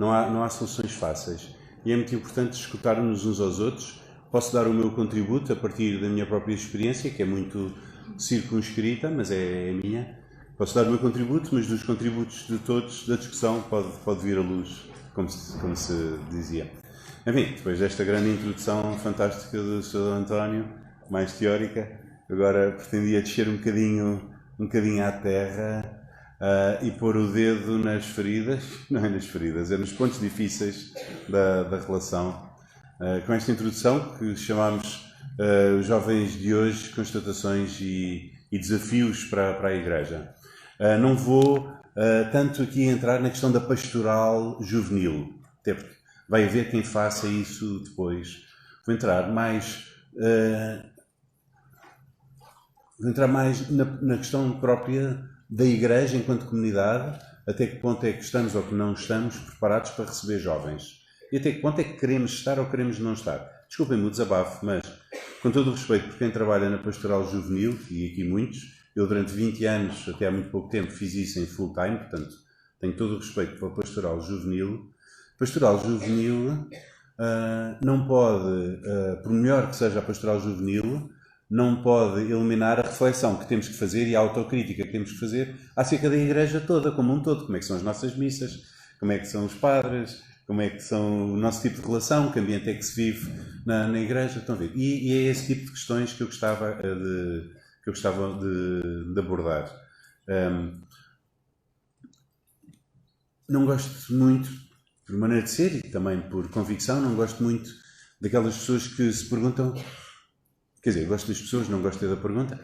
não há soluções fáceis. E é muito importante escutarmos uns aos outros. Posso dar o meu contributo a partir da minha própria experiência, que é muito circunscrita, mas é minha. Posso dar o meu contributo, mas dos contributos de todos da discussão pode vir à luz, como se dizia. Enfim, depois desta grande introdução fantástica do Sr. António, mais teórica, agora pretendia descer um bocadinho à terra e pôr o dedo nas feridas, não é nas feridas, é nos pontos difíceis da relação. Com esta introdução que chamámos os jovens de hoje, constatações e desafios para a Igreja. Não vou tanto aqui entrar na questão da pastoral juvenil, até porque vai haver quem faça isso depois. Vou entrar mais na questão própria da Igreja enquanto comunidade, até que ponto é que estamos ou que não estamos preparados para receber jovens. E até que ponto é que queremos estar ou queremos não estar. Desculpem-me o desabafo, mas com todo o respeito por quem trabalha na pastoral juvenil, e aqui muitos, eu durante 20 anos, até há muito pouco tempo, fiz isso em full time, portanto tenho todo o respeito pela pastoral juvenil. Pastoral juvenil não pode, por melhor que seja a pastoral juvenil, não pode eliminar a reflexão que temos que fazer e a autocrítica que temos que fazer acerca da Igreja toda, como um todo. Como é que são as nossas missas, como é que são os padres, como é que são o nosso tipo de relação, que ambiente é que se vive na Igreja. Estão a ver? E é esse tipo de questões que eu gostava de abordar. Não gosto muito, por maneira de ser e também por convicção, não gosto muito daquelas pessoas que se perguntam. Quer dizer, gosto das pessoas, não gosto da pergunta.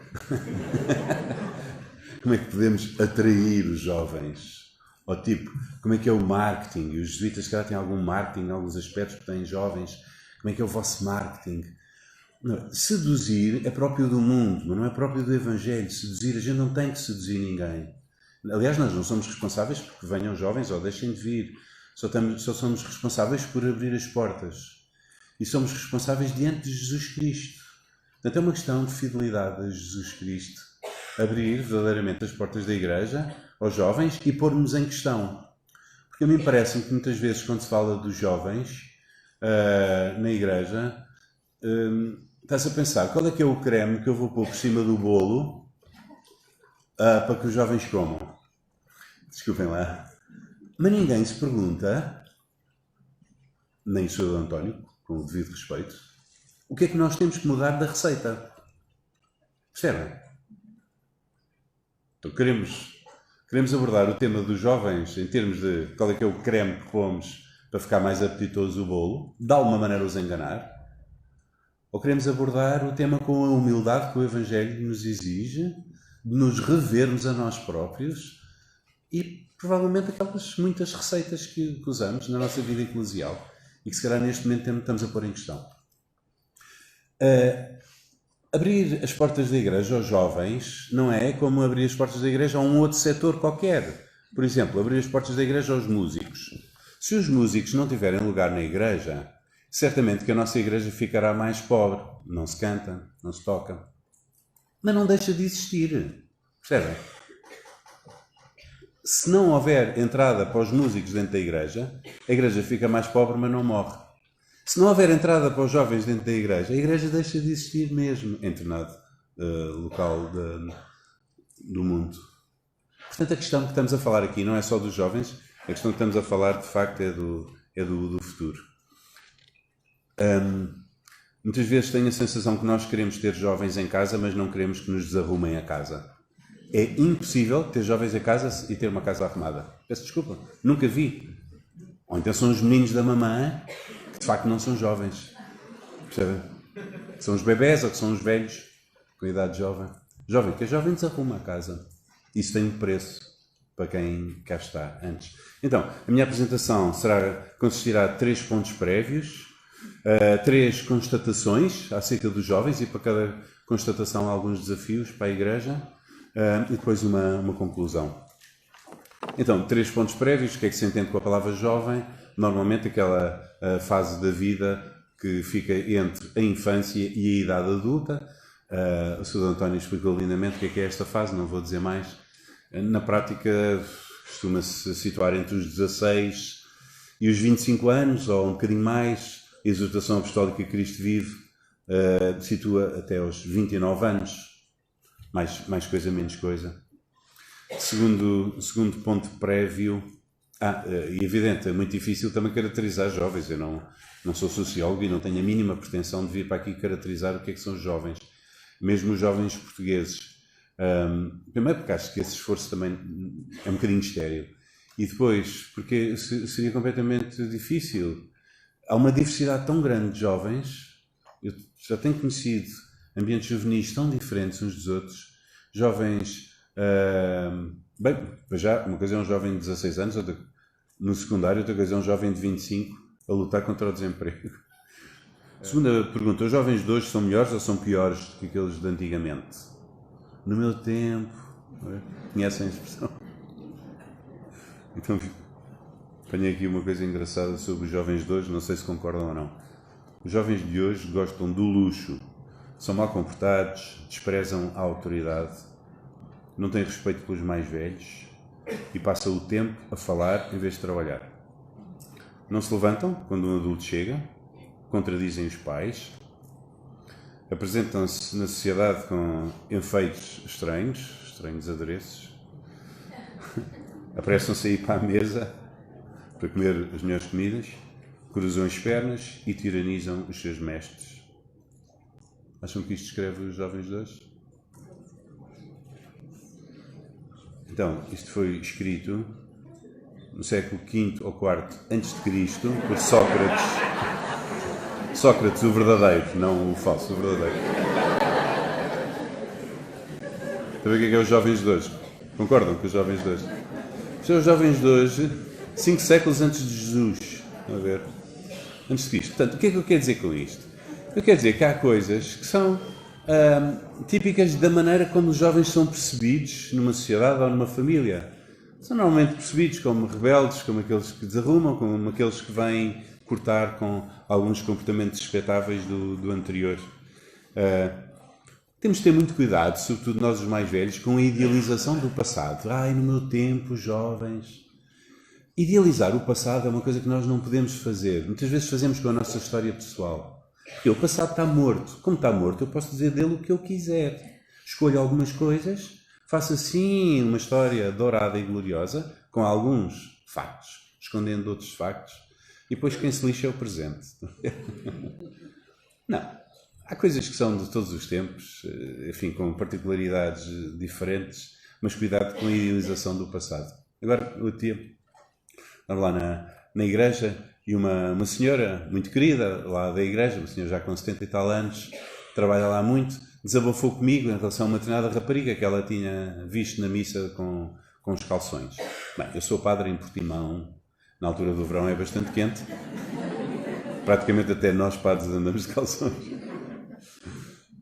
Como é que podemos atrair os jovens? Ou tipo, como é que é o marketing? E os jesuítas, se calhar, têm algum marketing, alguns aspectos que têm jovens. Como é que é o vosso marketing? Não, seduzir é próprio do mundo, mas não é próprio do Evangelho. Seduzir, a gente não tem que seduzir ninguém. Aliás, nós não somos responsáveis porque venham jovens ou deixem de vir. Só somos responsáveis por abrir as portas. E somos responsáveis diante de Jesus Cristo. Portanto, é uma questão de fidelidade a Jesus Cristo. Abrir verdadeiramente as portas da Igreja aos jovens e pôr-nos em questão. Porque a mim parece-me que muitas vezes quando se fala dos jovens na Igreja, está-se a pensar qual é que é o creme que eu vou pôr por cima do bolo para que os jovens comam. Desculpem lá. Mas ninguém se pergunta, nem o Sr. António, com o devido respeito, o que é que nós temos que mudar da receita? Percebem? Então queremos abordar o tema dos jovens em termos de qual é que é o creme que pomos para ficar mais apetitoso o bolo, de alguma maneira os enganar, ou queremos abordar o tema com a humildade que o Evangelho nos exige, de nos revermos a nós próprios e provavelmente aquelas muitas receitas que usamos na nossa vida eclesial e que se calhar neste momento estamos a pôr em questão. Abrir as portas da Igreja aos jovens não é como abrir as portas da Igreja a um outro setor qualquer. Por exemplo, abrir as portas da Igreja aos músicos. Se os músicos não tiverem lugar na Igreja, certamente que a nossa Igreja ficará mais pobre. Não se canta, não se toca. Mas não deixa de existir. Percebem? Se não houver entrada para os músicos dentro da Igreja, a Igreja fica mais pobre, mas não morre. Se não houver entrada para os jovens dentro da Igreja, a Igreja deixa de existir mesmo em determinado local do mundo. Portanto, a questão que estamos a falar aqui não é só dos jovens, a questão que estamos a falar, de facto, é do futuro. Muitas vezes tenho a sensação que nós queremos ter jovens em casa, mas não queremos que nos desarrumem a casa. É impossível ter jovens em casa e ter uma casa arrumada. Peço desculpa, nunca vi. Ou então são os meninos da mamã que de facto não são jovens. Percebem? São os bebés ou que são os velhos com idade jovem. Jovem, que é jovem desarruma a casa. Isso tem um preço para quem cá está antes. Então, a minha apresentação consistirá de 3 pontos prévios, 3 constatações acerca dos jovens e para cada constatação alguns desafios para a Igreja e depois uma conclusão. Então, 3 pontos prévios. O que é que se entende com a palavra jovem? Normalmente aquela fase da vida que fica entre a infância e a idade adulta. O Sr. António explicou lindamente o que é esta fase, não vou dizer mais. Na prática, costuma-se situar entre os 16 E os 25 anos, ou um bocadinho mais, a exortação apostólica que Cristo vive, situa até aos 29 anos. Mais coisa, menos coisa. Segundo ponto prévio, e evidente, é muito difícil também caracterizar jovens. Eu não sou sociólogo e não tenho a mínima pretensão de vir para aqui caracterizar o que é que são os jovens, mesmo os jovens portugueses. Primeiro porque acho que esse esforço também é um bocadinho estéril, e depois porque seria completamente difícil. Há uma diversidade tão grande de jovens. Eu já tenho conhecido ambientes juvenis tão diferentes uns dos outros. Jovens, já uma coisa é um jovem de 16 anos no secundário, outra coisa é um jovem de 25 a lutar contra o desemprego. Segunda pergunta: os jovens de hoje são melhores ou são piores do que aqueles de antigamente? No meu tempo, conhecem a expressão? Então, tenho aqui uma coisa engraçada sobre os jovens de hoje, não sei se concordam ou não. Os jovens de hoje gostam do luxo, são mal comportados, desprezam a autoridade, não têm respeito pelos mais velhos e passam o tempo a falar em vez de trabalhar. Não se levantam quando um adulto chega, contradizem os pais, apresentam-se na sociedade com enfeites estranhos adereços, apressam-se a ir para a mesa para comer as melhores comidas, cruzam as pernas e tiranizam os seus mestres. Acham que isto descreve os jovens de hoje? Então, isto foi escrito no século V ou IV antes de Cristo por Sócrates. Sócrates, o verdadeiro, não o falso, o verdadeiro. Está a ver o que é os jovens de hoje? Concordam com os jovens de hoje? São os jovens de hoje, 5 séculos antes de Jesus. Estão a ver? Antes de Cristo. Portanto, o que é que eu quero dizer com isto? Eu quero dizer que há coisas que são típicas da maneira como os jovens são percebidos numa sociedade ou numa família. São normalmente percebidos como rebeldes, como aqueles que desarrumam, como aqueles que vêm cortar com alguns comportamentos expectáveis do anterior. Temos de ter muito cuidado, sobretudo nós os mais velhos, com a idealização do passado. No meu tempo, os jovens... Idealizar o passado é uma coisa que nós não podemos fazer. Muitas vezes fazemos com a nossa história pessoal. Porque o passado está morto. Como está morto, eu posso dizer dele o que eu quiser. Escolho algumas coisas, faço assim uma história dourada e gloriosa, com alguns factos, escondendo outros factos, e depois quem se lixa é o presente. Não. Há coisas que são de todos os tempos, enfim, com particularidades diferentes, mas cuidado com a idealização do passado. Agora, o dia... Estava lá na igreja e uma senhora muito querida lá da igreja, uma senhora já com 70 e tal anos, trabalha lá muito, desabafou comigo em relação a uma determinada rapariga que ela tinha visto na missa com os calções. Bem, eu sou padre em Portimão, na altura do verão é bastante quente, praticamente até nós padres andamos de calções.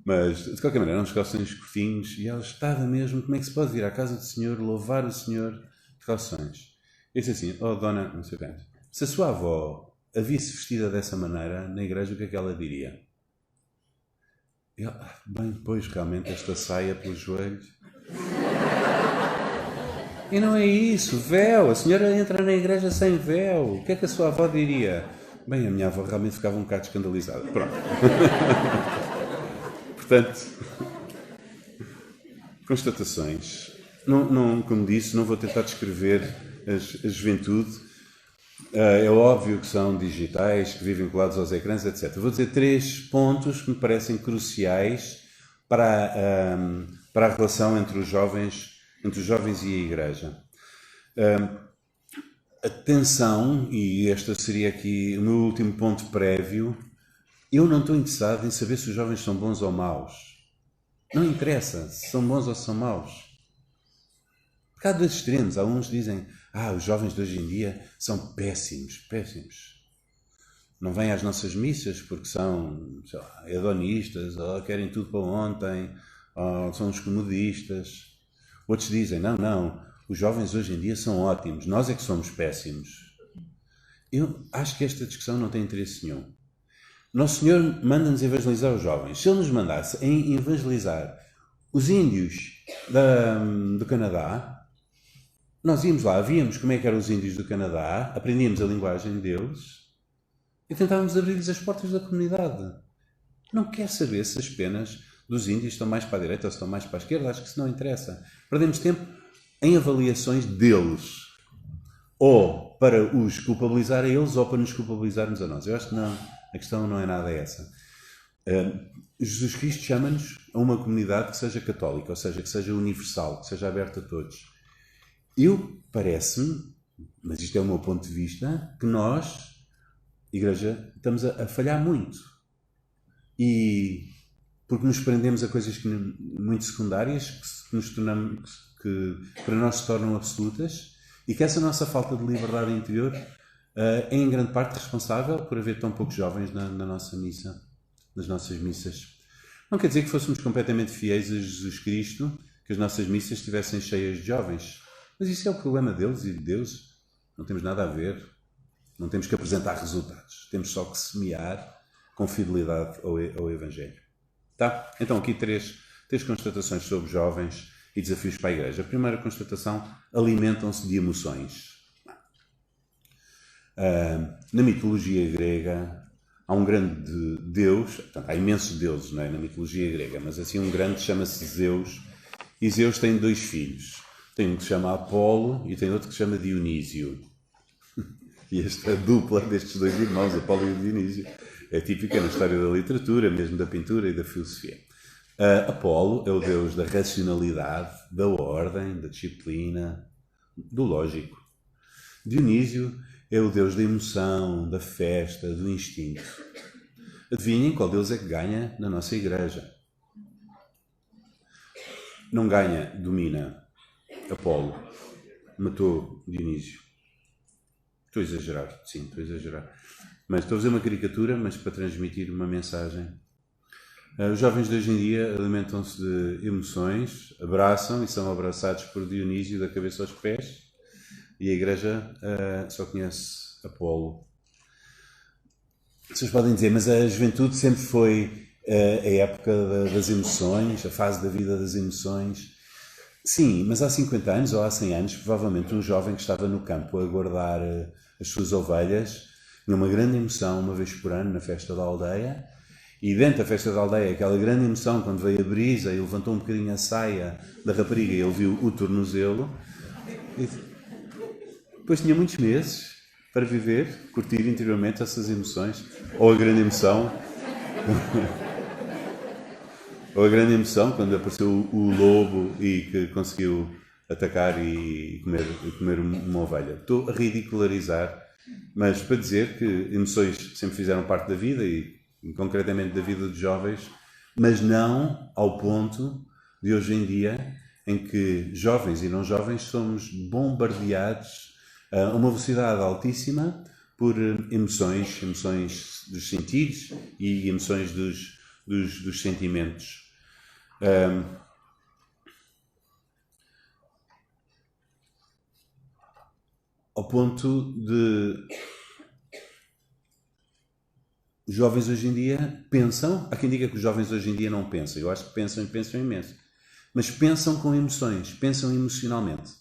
Mas, de qualquer maneira, eram uns calções curtinhos e ela estava mesmo, como é que se pode vir à casa do Senhor, louvar o Senhor de calções? Eu disse assim: dona, não sei o que, se a sua avó a visse vestida dessa maneira na igreja, o que é que ela diria? E ela, bem, pois, realmente esta saia pelos joelhos. E não é isso, véu, a senhora entra na igreja sem véu, o que é que a sua avó diria? Bem, a minha avó realmente ficava um bocado escandalizada. Pronto. Portanto, constatações. Não, como disse, não vou tentar descrever a juventude. É óbvio que são digitais, que vivem colados aos ecrãs, etc. Vou dizer 3 pontos que me parecem cruciais para a relação entre os jovens e a Igreja. Atenção, e este seria aqui o meu último ponto prévio, eu não estou interessado em saber se os jovens são bons ou maus. Não interessa se são bons ou são maus. Porque há 2 extremos. Há uns que dizem: os jovens de hoje em dia são péssimos. Não vêm às nossas missas porque são, sei lá, hedonistas, ou querem tudo para ontem, ou são uns comodistas. Outros dizem: não, os jovens hoje em dia são ótimos, nós é que somos péssimos. Eu acho que esta discussão não tem interesse nenhum. Nosso Senhor manda-nos evangelizar os jovens. Se Ele nos mandasse em evangelizar os índios do Canadá, nós íamos lá, víamos como é que eram os índios do Canadá, aprendíamos a linguagem deles e tentávamos abrir-lhes as portas da comunidade. Não quer saber se as penas dos índios estão mais para a direita ou se estão mais para a esquerda, acho que isso não interessa. Perdemos tempo em avaliações deles, ou para os culpabilizar a eles ou para nos culpabilizarmos a nós. Eu acho que não, a questão não é nada essa. Jesus Cristo chama-nos a uma comunidade que seja católica, ou seja, que seja universal, que seja aberta a todos. Parece-me, mas isto é o meu ponto de vista, que nós, Igreja, estamos a falhar muito. E porque nos prendemos a coisas muito secundárias, que para nós se tornam absolutas, e que essa nossa falta de liberdade interior é em grande parte responsável por haver tão poucos jovens na nossa missa, nas nossas missas. Não quer dizer que fôssemos completamente fiéis a Jesus Cristo, que as nossas missas estivessem cheias de jovens. Mas isso é o problema deles e de Deus. Não temos nada a ver. Não temos que apresentar resultados. Temos só que semear com fidelidade ao Evangelho. Tá? Então, aqui três constatações sobre jovens e desafios para a Igreja. A primeira constatação: alimentam-se de emoções. Na mitologia grega há um grande deus, portanto, há imensos deuses, não é, na mitologia grega, mas assim um grande chama-se Zeus, e Zeus tem 2 filhos. Tem um que se chama Apolo e tem outro que se chama Dionísio. E esta dupla destes 2 irmãos, Apolo e Dionísio, é típica na história da literatura, mesmo da pintura e da filosofia. Apolo é o deus da racionalidade, da ordem, da disciplina, do lógico. Dionísio é o deus da emoção, da festa, do instinto. Adivinhem qual deus é que ganha na nossa Igreja? Não ganha, domina. Apolo. Matou Dionísio. Estou a exagerar, sim, estou a exagerar. Mas estou a fazer uma caricatura, mas para transmitir uma mensagem. Os jovens de hoje em dia alimentam-se de emoções, abraçam e são abraçados por Dionísio da cabeça aos pés, e a Igreja só conhece Apolo. Vocês podem dizer, mas a juventude sempre foi a época das emoções, a fase da vida das emoções. Sim, mas há 50 anos ou há 100 anos, provavelmente um jovem que estava no campo a guardar as suas ovelhas tinha uma grande emoção uma vez por ano na festa da aldeia, e dentro da festa da aldeia, aquela grande emoção, quando veio a brisa e levantou um bocadinho a saia da rapariga e ele viu o tornozelo, e depois tinha muitos meses para viver, curtir interiormente essas emoções, ou a grande emoção... Ou a grande emoção quando apareceu o lobo e que conseguiu atacar e comer uma ovelha. Estou a ridicularizar, mas para dizer que emoções sempre fizeram parte da vida e concretamente da vida dos jovens, mas não ao ponto de hoje em dia em que jovens e não jovens somos bombardeados a uma velocidade altíssima por emoções dos sentidos e emoções dos sentimentos. Ao ponto de os jovens hoje em dia pensam, há quem diga que os jovens hoje em dia não pensam, eu acho que pensam imenso, mas pensam com emoções, pensam emocionalmente,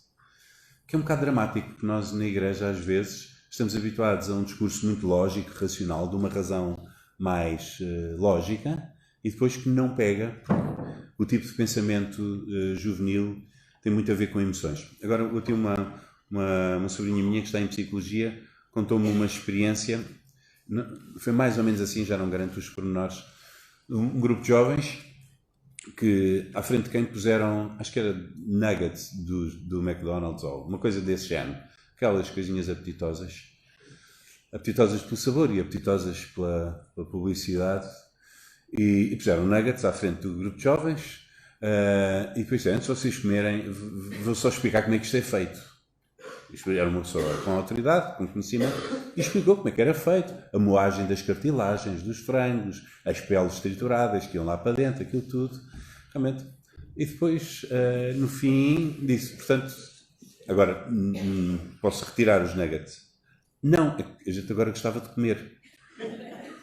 que é um bocado dramático, porque nós na Igreja às vezes estamos habituados a um discurso muito lógico, racional, de uma razão mais lógica, e depois que não pega. O tipo de pensamento juvenil tem muito a ver com emoções. Agora, eu tenho uma sobrinha minha que está em psicologia, contou-me uma experiência, foi mais ou menos assim, já não garanto os pormenores, um grupo de jovens que, à frente de quem puseram, acho que era nuggets do McDonald's ou uma coisa desse género, aquelas coisinhas apetitosas pelo sabor e apetitosas pela publicidade. E puseram nuggets à frente do grupo de jovens e depois, antes de vocês comerem, vou só explicar como é que isto é feito. Isto era uma pessoa com autoridade, com conhecimento, e explicou como é que era feito. A moagem das cartilagens, dos frangos, as peles trituradas que iam lá para dentro, aquilo tudo. Realmente. E depois, no fim, disse, portanto, agora posso retirar os nuggets? Não, a gente agora gostava de comer.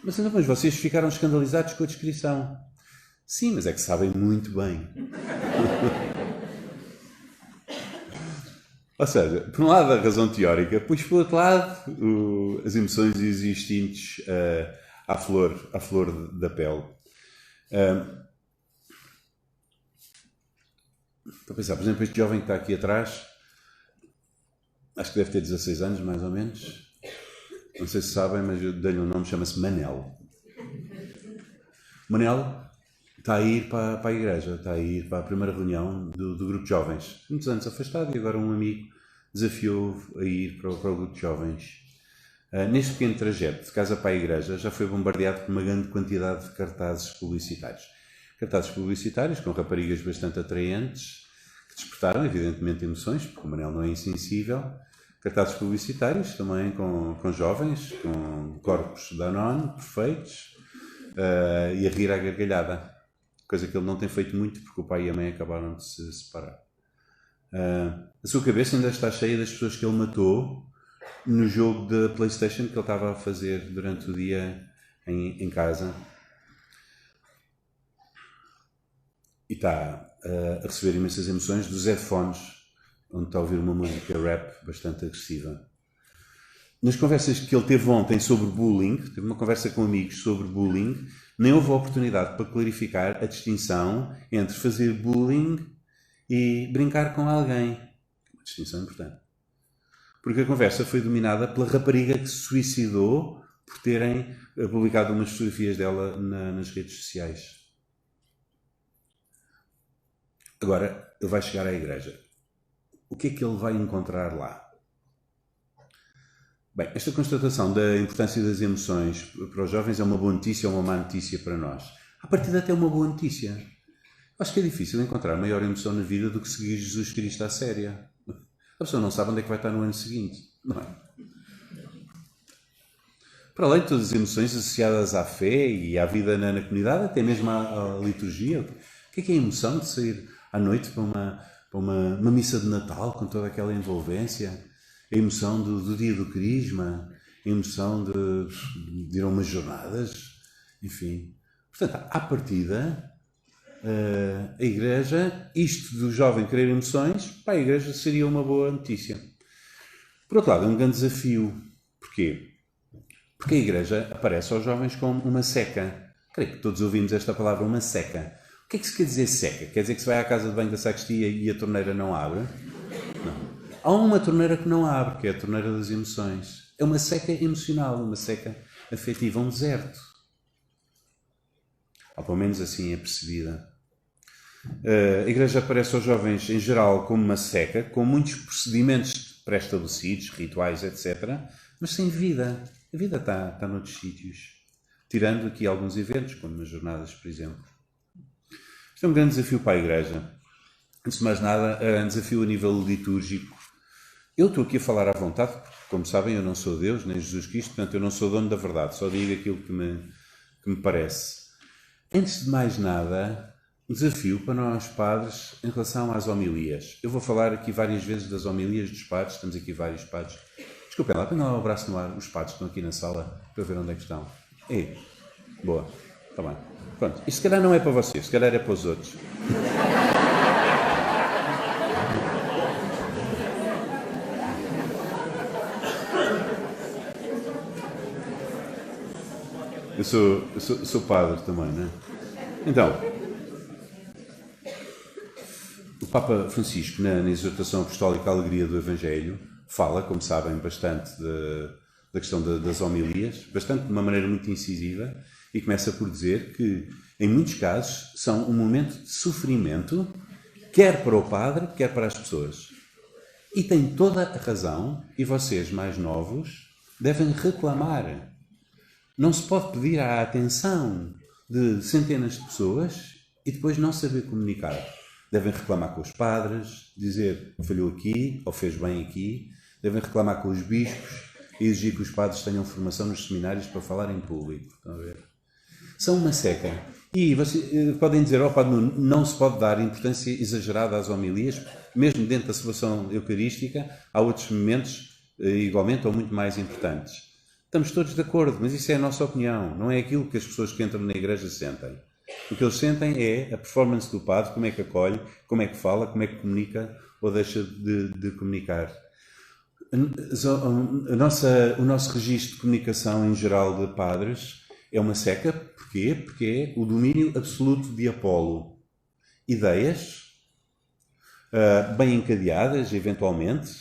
Mas vocês ficaram escandalizados com a descrição. Sim, mas é que sabem muito bem. Ou seja, por um lado a razão teórica, pois por outro lado as emoções e os instintos à flor da pele. Estou a pensar, por exemplo, este jovem que está aqui atrás, acho que deve ter 16 anos, mais ou menos. Não sei se sabem, mas eu dei-lhe um nome, chama-se Manel. Manel está a ir para a igreja, está a ir para a primeira reunião do grupo de jovens. Muitos anos afastado e agora um amigo desafiou a ir para o grupo de jovens. Neste pequeno trajeto de casa para a igreja já foi bombardeado por uma grande quantidade de cartazes publicitários. Cartazes publicitários com raparigas bastante atraentes, que despertaram evidentemente emoções, porque o Manel não é insensível. Cartazes publicitários também com jovens, com corpos Danone perfeitos, e a rir à gargalhada. Coisa que ele não tem feito muito porque o pai e a mãe acabaram de se separar. A sua cabeça ainda está cheia das pessoas que ele matou no jogo da PlayStation que ele estava a fazer durante o dia em casa. E está a receber imensas emoções dos headphones, onde está a ouvir uma música rap bastante agressiva. Nas conversas que ele teve ontem sobre bullying, teve uma conversa com amigos sobre bullying, nem houve a oportunidade para clarificar a distinção entre fazer bullying e brincar com alguém. Uma distinção importante. Porque a conversa foi dominada pela rapariga que se suicidou por terem publicado umas fotografias dela nas redes sociais. Agora, ele vai chegar à igreja. O que é que ele vai encontrar lá? Bem, esta constatação da importância das emoções para os jovens é uma boa notícia ou uma má notícia para nós? A partir até uma boa notícia. Acho que é difícil encontrar maior emoção na vida do que seguir Jesus Cristo à séria. A pessoa não sabe onde é que vai estar no ano seguinte, não é? Para além de todas as emoções associadas à fé e à vida na comunidade, até mesmo à liturgia. O que é a emoção de sair à noite para uma missa de Natal com toda aquela envolvência? A emoção do dia do Crisma, a emoção de ir a umas jornadas, enfim. Portanto, à partida, a igreja, isto do jovem querer emoções, para a igreja seria uma boa notícia. Por outro lado, é um grande desafio. Porquê? Porque a igreja aparece aos jovens como uma seca. Creio que todos ouvimos esta palavra, uma seca. O que é que se quer dizer seca? Quer dizer que se vai à casa de banho da sacristia e a torneira não abre? Não. Há uma torneira que não abre, que é a torneira das emoções. É uma seca emocional, uma seca afetiva, um deserto. Ou pelo menos assim é percebida. A igreja aparece aos jovens, em geral, como uma seca, com muitos procedimentos pré-estabelecidos, rituais, etc., mas sem vida. A vida está noutros sítios. Tirando aqui alguns eventos, como nas jornadas, por exemplo. Isto é um grande desafio para a igreja. Antes de mais nada, é um desafio a nível litúrgico. Eu estou aqui a falar à vontade, porque, como sabem, eu não sou Deus, nem Jesus Cristo, portanto eu não sou dono da verdade, só digo aquilo que me parece. Antes de mais nada, um desafio para nós padres em relação às homilias. Eu vou falar aqui várias vezes das homilias dos padres, estamos aqui vários padres. Desculpem lá, põe lá o braço no ar, os padres estão aqui na sala, para eu ver onde é que estão. Ei, boa, está bem. Pronto, isto se calhar não é para vocês, se calhar é para os outros. Eu sou padre também, não é? Então, o Papa Francisco, na exortação apostólica à alegria do Evangelho, fala, como sabem, bastante da questão das homilias, bastante de uma maneira muito incisiva, e começa por dizer que, em muitos casos, são um momento de sofrimento, quer para o padre, quer para as pessoas. E tem toda a razão, e vocês, mais novos, devem reclamar. Não se pode pedir a atenção de centenas de pessoas e depois não saber comunicar. Devem reclamar com os padres, dizer que falhou aqui ou fez bem aqui. Devem reclamar com os bispos e exigir que os padres tenham formação nos seminários para falar em público. Estão a ver? São uma seca. E vocês podem dizer, padre Nuno, não se pode dar importância exagerada às homilias, mesmo dentro da celebração eucarística, há outros momentos igualmente ou muito mais importantes. Estamos todos de acordo, mas isso é a nossa opinião, não é aquilo que as pessoas que entram na igreja sentem. O que eles sentem é a performance do padre, como é que acolhe, como é que fala, como é que comunica ou deixa de comunicar. O nosso registro de comunicação em geral de padres é uma seca. Porquê? Porque é o domínio absoluto de Apolo. Ideias bem encadeadas, eventualmente,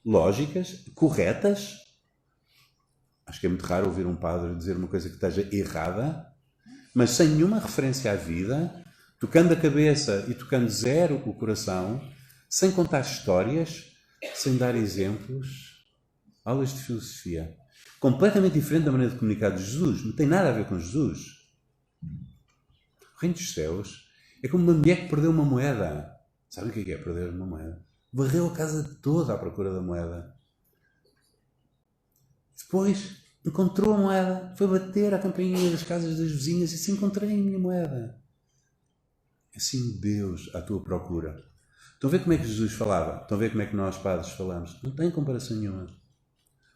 lógicas, corretas. Acho que é muito raro ouvir um padre dizer uma coisa que esteja errada, mas sem nenhuma referência à vida, tocando a cabeça e tocando zero o coração, sem contar histórias, sem dar exemplos, aulas de filosofia. Completamente diferente da maneira de comunicar de Jesus. Não tem nada a ver com Jesus. O reino dos céus é como uma mulher que perdeu uma moeda. Sabe o que é perder uma moeda? Varreu a casa toda à procura da moeda. Depois encontrou a moeda, foi bater à campainha das casas das vizinhas e disse: encontrei a minha moeda. Assim Deus à tua procura. Estão a ver como é que Jesus falava? Estão a ver como é que nós padres falamos? Não tem comparação nenhuma.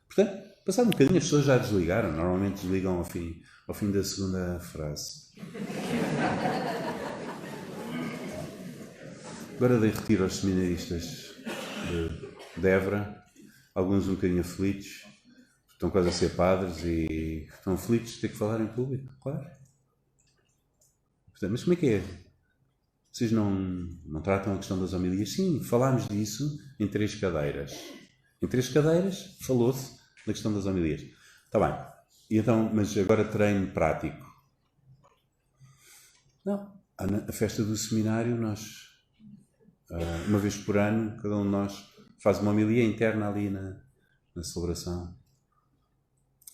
Portanto, passado um bocadinho as pessoas já desligaram. Normalmente desligam ao fim da segunda frase. Agora dei retiro aos seminaristas de Évora, alguns um bocadinho aflitos, estão quase a ser padres e estão aflitos de ter que falar em público, claro. Portanto, mas como é que é? Vocês não tratam a questão das homilias? Sim, falámos disso em 3 cadeiras. Em 3 cadeiras falou-se na questão das homilias. Está bem. E então, mas agora treino prático. Não. A festa do seminário, nós, uma vez por ano, cada um de nós faz uma homilia interna ali na celebração.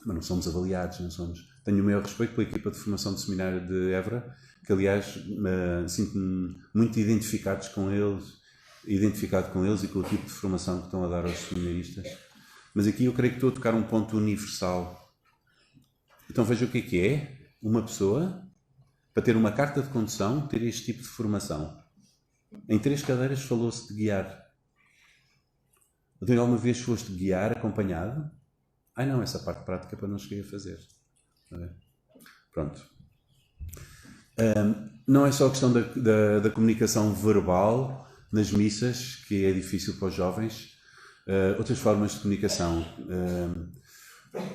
Mas não somos avaliados, não somos. Tenho o maior respeito pela equipa de formação do seminário de Évora, que aliás sinto-me muito identificado com eles e com o tipo de formação que estão a dar aos seminaristas. Mas aqui eu creio que estou a tocar um ponto universal. Então veja o que é uma pessoa, para ter uma carta de condução, ter este tipo de formação. Em 3 cadeiras falou-se de guiar. Então, alguma vez foste guiar acompanhado? Ai não, essa parte prática para não cheguei a fazer. Pronto. Não é só a questão da comunicação verbal nas missas, que é difícil para os jovens. Outras formas de comunicação.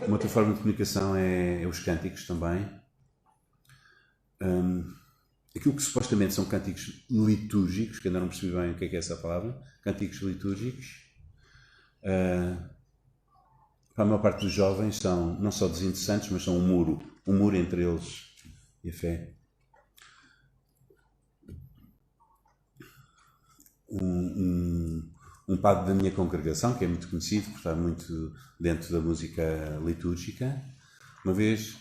Uma outra forma de comunicação é os cânticos também. Aquilo que supostamente são cânticos litúrgicos, que ainda não percebi bem o que é essa palavra. Cânticos litúrgicos. Para a maior parte dos jovens são não só desinteressantes, mas são um muro entre eles e a fé. Um padre da minha congregação, que é muito conhecido, porque está muito dentro da música litúrgica, uma vez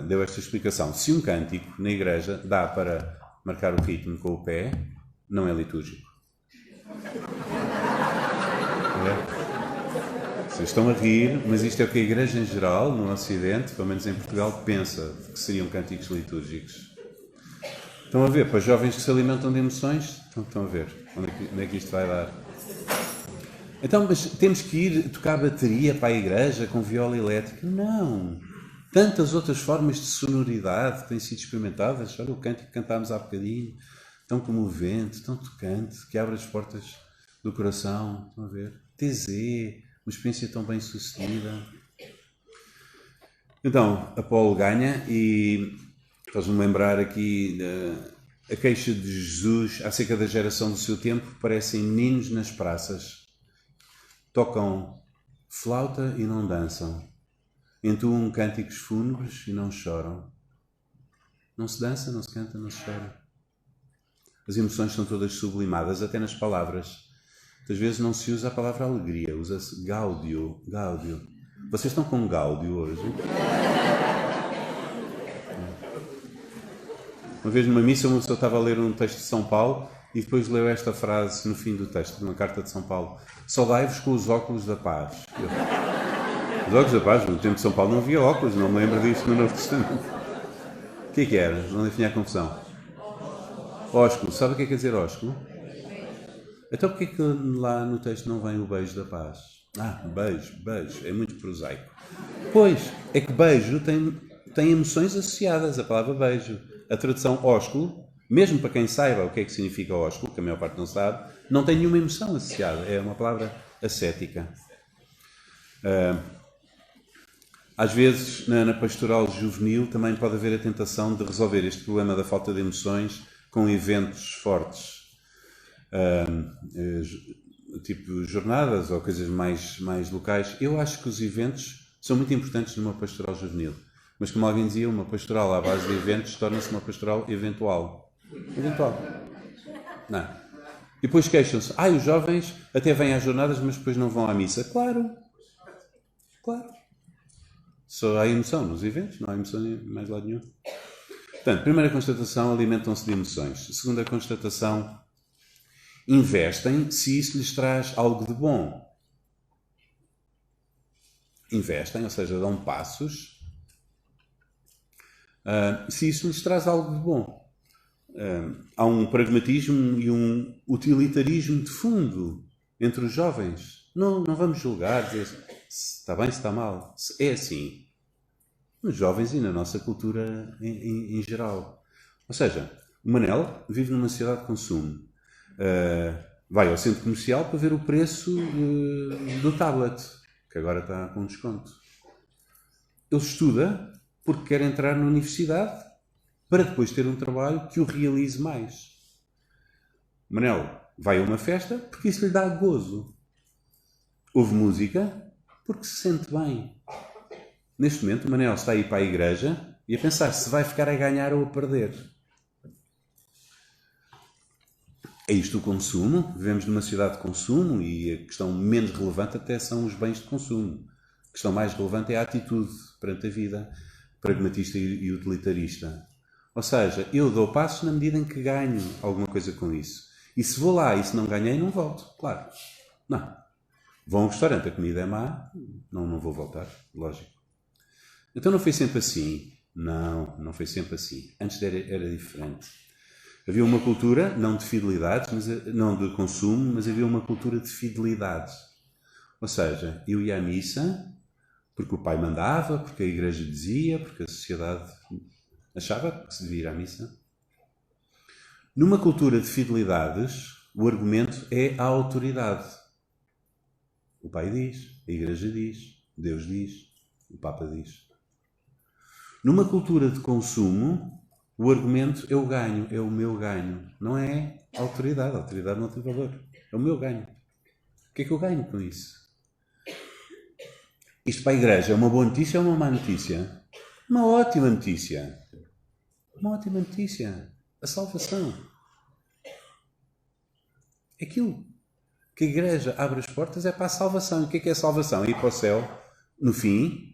deu esta explicação: se um cântico na igreja dá para marcar o ritmo com o pé, não é litúrgico. Vocês estão a rir, mas isto é o que a igreja em geral, no Ocidente, pelo menos em Portugal, pensa que seriam cânticos litúrgicos. Estão a ver? Para jovens que se alimentam de emoções, estão a ver onde é que isto vai dar. Então, mas temos que ir tocar bateria para a igreja com viola elétrica? Não! Tantas outras formas de sonoridade que têm sido experimentadas. Olha o cântico que cantámos há bocadinho, tão comovente, tão tocante, que abre as portas do coração. Estão a ver? TZ, uma experiência tão bem sucedida. Então, Apolo ganha e estás-me a lembrar aqui a queixa de Jesus acerca da geração do seu tempo. Parecem meninos nas praças, tocam flauta e não dançam, entoam cânticos fúnebres e não choram. Não se dança, não se canta, não se chora. As emoções são todas sublimadas, até nas palavras. Muitas vezes não se usa a palavra alegria, usa-se gáudio. Vocês estão com gáudio hoje? Uma vez numa missa, uma pessoa estava a ler um texto de São Paulo e depois leu esta frase no fim do texto, de uma carta de São Paulo: saudai-vos com os óculos da paz. Os óculos da paz, no tempo de São Paulo não havia óculos, não me lembro disso no Novo Testamento. O que é que era? Não definha a confusão. Ósculo. Sabe o que é que quer dizer ósculo? Então porquê que lá no texto não vem o beijo da paz? Beijo. É muito prosaico. Pois, é que beijo tem emoções associadas à palavra beijo. A tradução ósculo, mesmo para quem saiba o que é que significa ósculo, que a maior parte não sabe, não tem nenhuma emoção associada, é uma palavra ascética. Às vezes, na pastoral juvenil, também pode haver a tentação de resolver este problema da falta de emoções com eventos fortes, tipo jornadas ou coisas mais locais. Eu acho que os eventos são muito importantes numa pastoral juvenil. Mas, como alguém dizia, uma pastoral à base de eventos torna-se uma pastoral eventual. Eventual. Não. E depois queixam-se. Os jovens até vêm às jornadas, mas depois não vão à missa. Claro. Só há emoção nos eventos, não há emoção em mais lado nenhum. Portanto, primeira constatação, alimentam-se de emoções. Segunda constatação, investem se isso lhes traz algo de bom. Investem, ou seja, dão passos, se isso lhes traz algo de bom. Há um pragmatismo e um utilitarismo de fundo entre os jovens. Não vamos julgar, dizer se está bem, se está mal. É assim. Nos jovens e na nossa cultura em geral. Ou seja, o Manel vive numa cidade de consumo. Vai ao centro comercial para ver o preço do tablet, que agora está com desconto. Ele estuda porque quer entrar na universidade para depois ter um trabalho que o realize mais. O Manel vai a uma festa porque isso lhe dá gozo. Ouve música porque se sente bem. Neste momento, o Manel está a ir para a igreja e a pensar se vai ficar a ganhar ou a perder. É isto o consumo. Vivemos numa sociedade de consumo e a questão menos relevante até são os bens de consumo. A questão mais relevante é a atitude perante a vida, pragmatista e utilitarista. Ou seja, eu dou passos na medida em que ganho alguma coisa com isso. E se vou lá e se não ganhei, não volto. Claro. Não. Vou a um restaurante, a comida é má, não vou voltar. Lógico. Então não foi sempre assim. Não foi sempre assim. Antes era diferente. Havia uma cultura, não de fidelidades, não de consumo, mas havia uma cultura de fidelidades. Ou seja, eu ia à missa porque o pai mandava, porque a igreja dizia, porque a sociedade achava que se devia ir à missa. Numa cultura de fidelidades, o argumento é a autoridade. O pai diz, a igreja diz, Deus diz, o Papa diz. Numa cultura de consumo, o argumento é o ganho, é o meu ganho. Não é a autoridade não tem valor. É o meu ganho. O que é que eu ganho com isso? Isto para a igreja é uma boa notícia ou uma má notícia? Uma ótima notícia. Uma ótima notícia. A salvação. Aquilo que a igreja abre as portas é para a salvação. E o que é a salvação? É ir para o céu, no fim.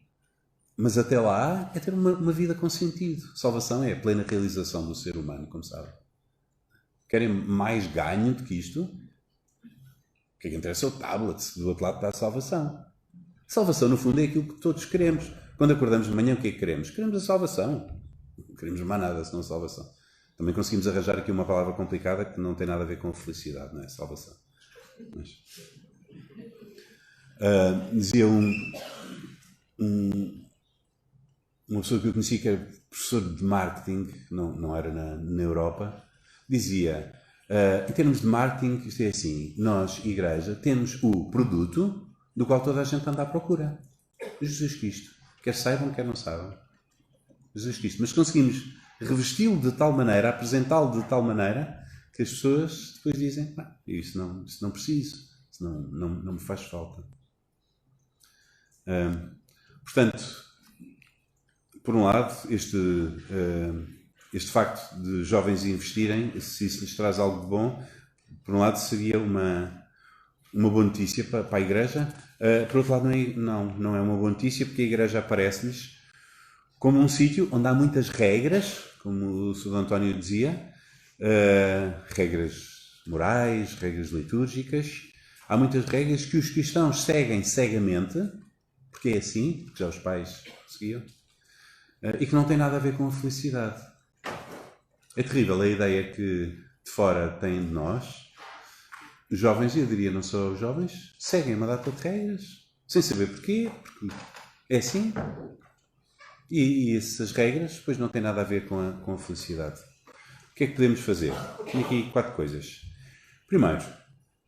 Mas até lá é ter uma vida com sentido. Salvação é a plena realização do ser humano, como sabem. Querem mais ganho do que isto? O que é que interessa é o tablet. Do outro lado está a salvação. Salvação, no fundo, é aquilo que todos queremos. Quando acordamos de manhã, o que é que queremos? Queremos a salvação. Não queremos mais nada senão a salvação. Também conseguimos arranjar aqui uma palavra complicada que não tem nada a ver com felicidade, não é? Salvação. Mas, dizia uma pessoa que eu conheci que era professor de marketing, não era na Europa, dizia, em termos de marketing, isto é assim, nós, igreja, temos o produto do qual toda a gente anda à procura. Jesus Cristo. Quer saibam, quer não saibam. Jesus Cristo. Mas conseguimos revesti-lo de tal maneira, apresentá-lo de tal maneira, que as pessoas depois dizem, isso não preciso, isso não me faz falta. Portanto, por um lado, este facto de jovens investirem, se isso lhes traz algo de bom, por um lado seria uma boa notícia para a igreja. Por outro lado, não é uma boa notícia, porque a igreja aparece-lhes como um sítio onde há muitas regras, como o Sr. António dizia, regras morais, regras litúrgicas. Há muitas regras que os cristãos seguem cegamente, porque é assim, porque já os pais seguiam, e que não tem nada a ver com a felicidade. É terrível a ideia que de fora têm de nós. Os jovens, eu diria não só os jovens, seguem uma data de regras, sem saber porquê, porque é assim. E essas regras depois não têm nada a ver com a felicidade. O que é que podemos fazer? Tenho aqui 4 coisas. Primeiro,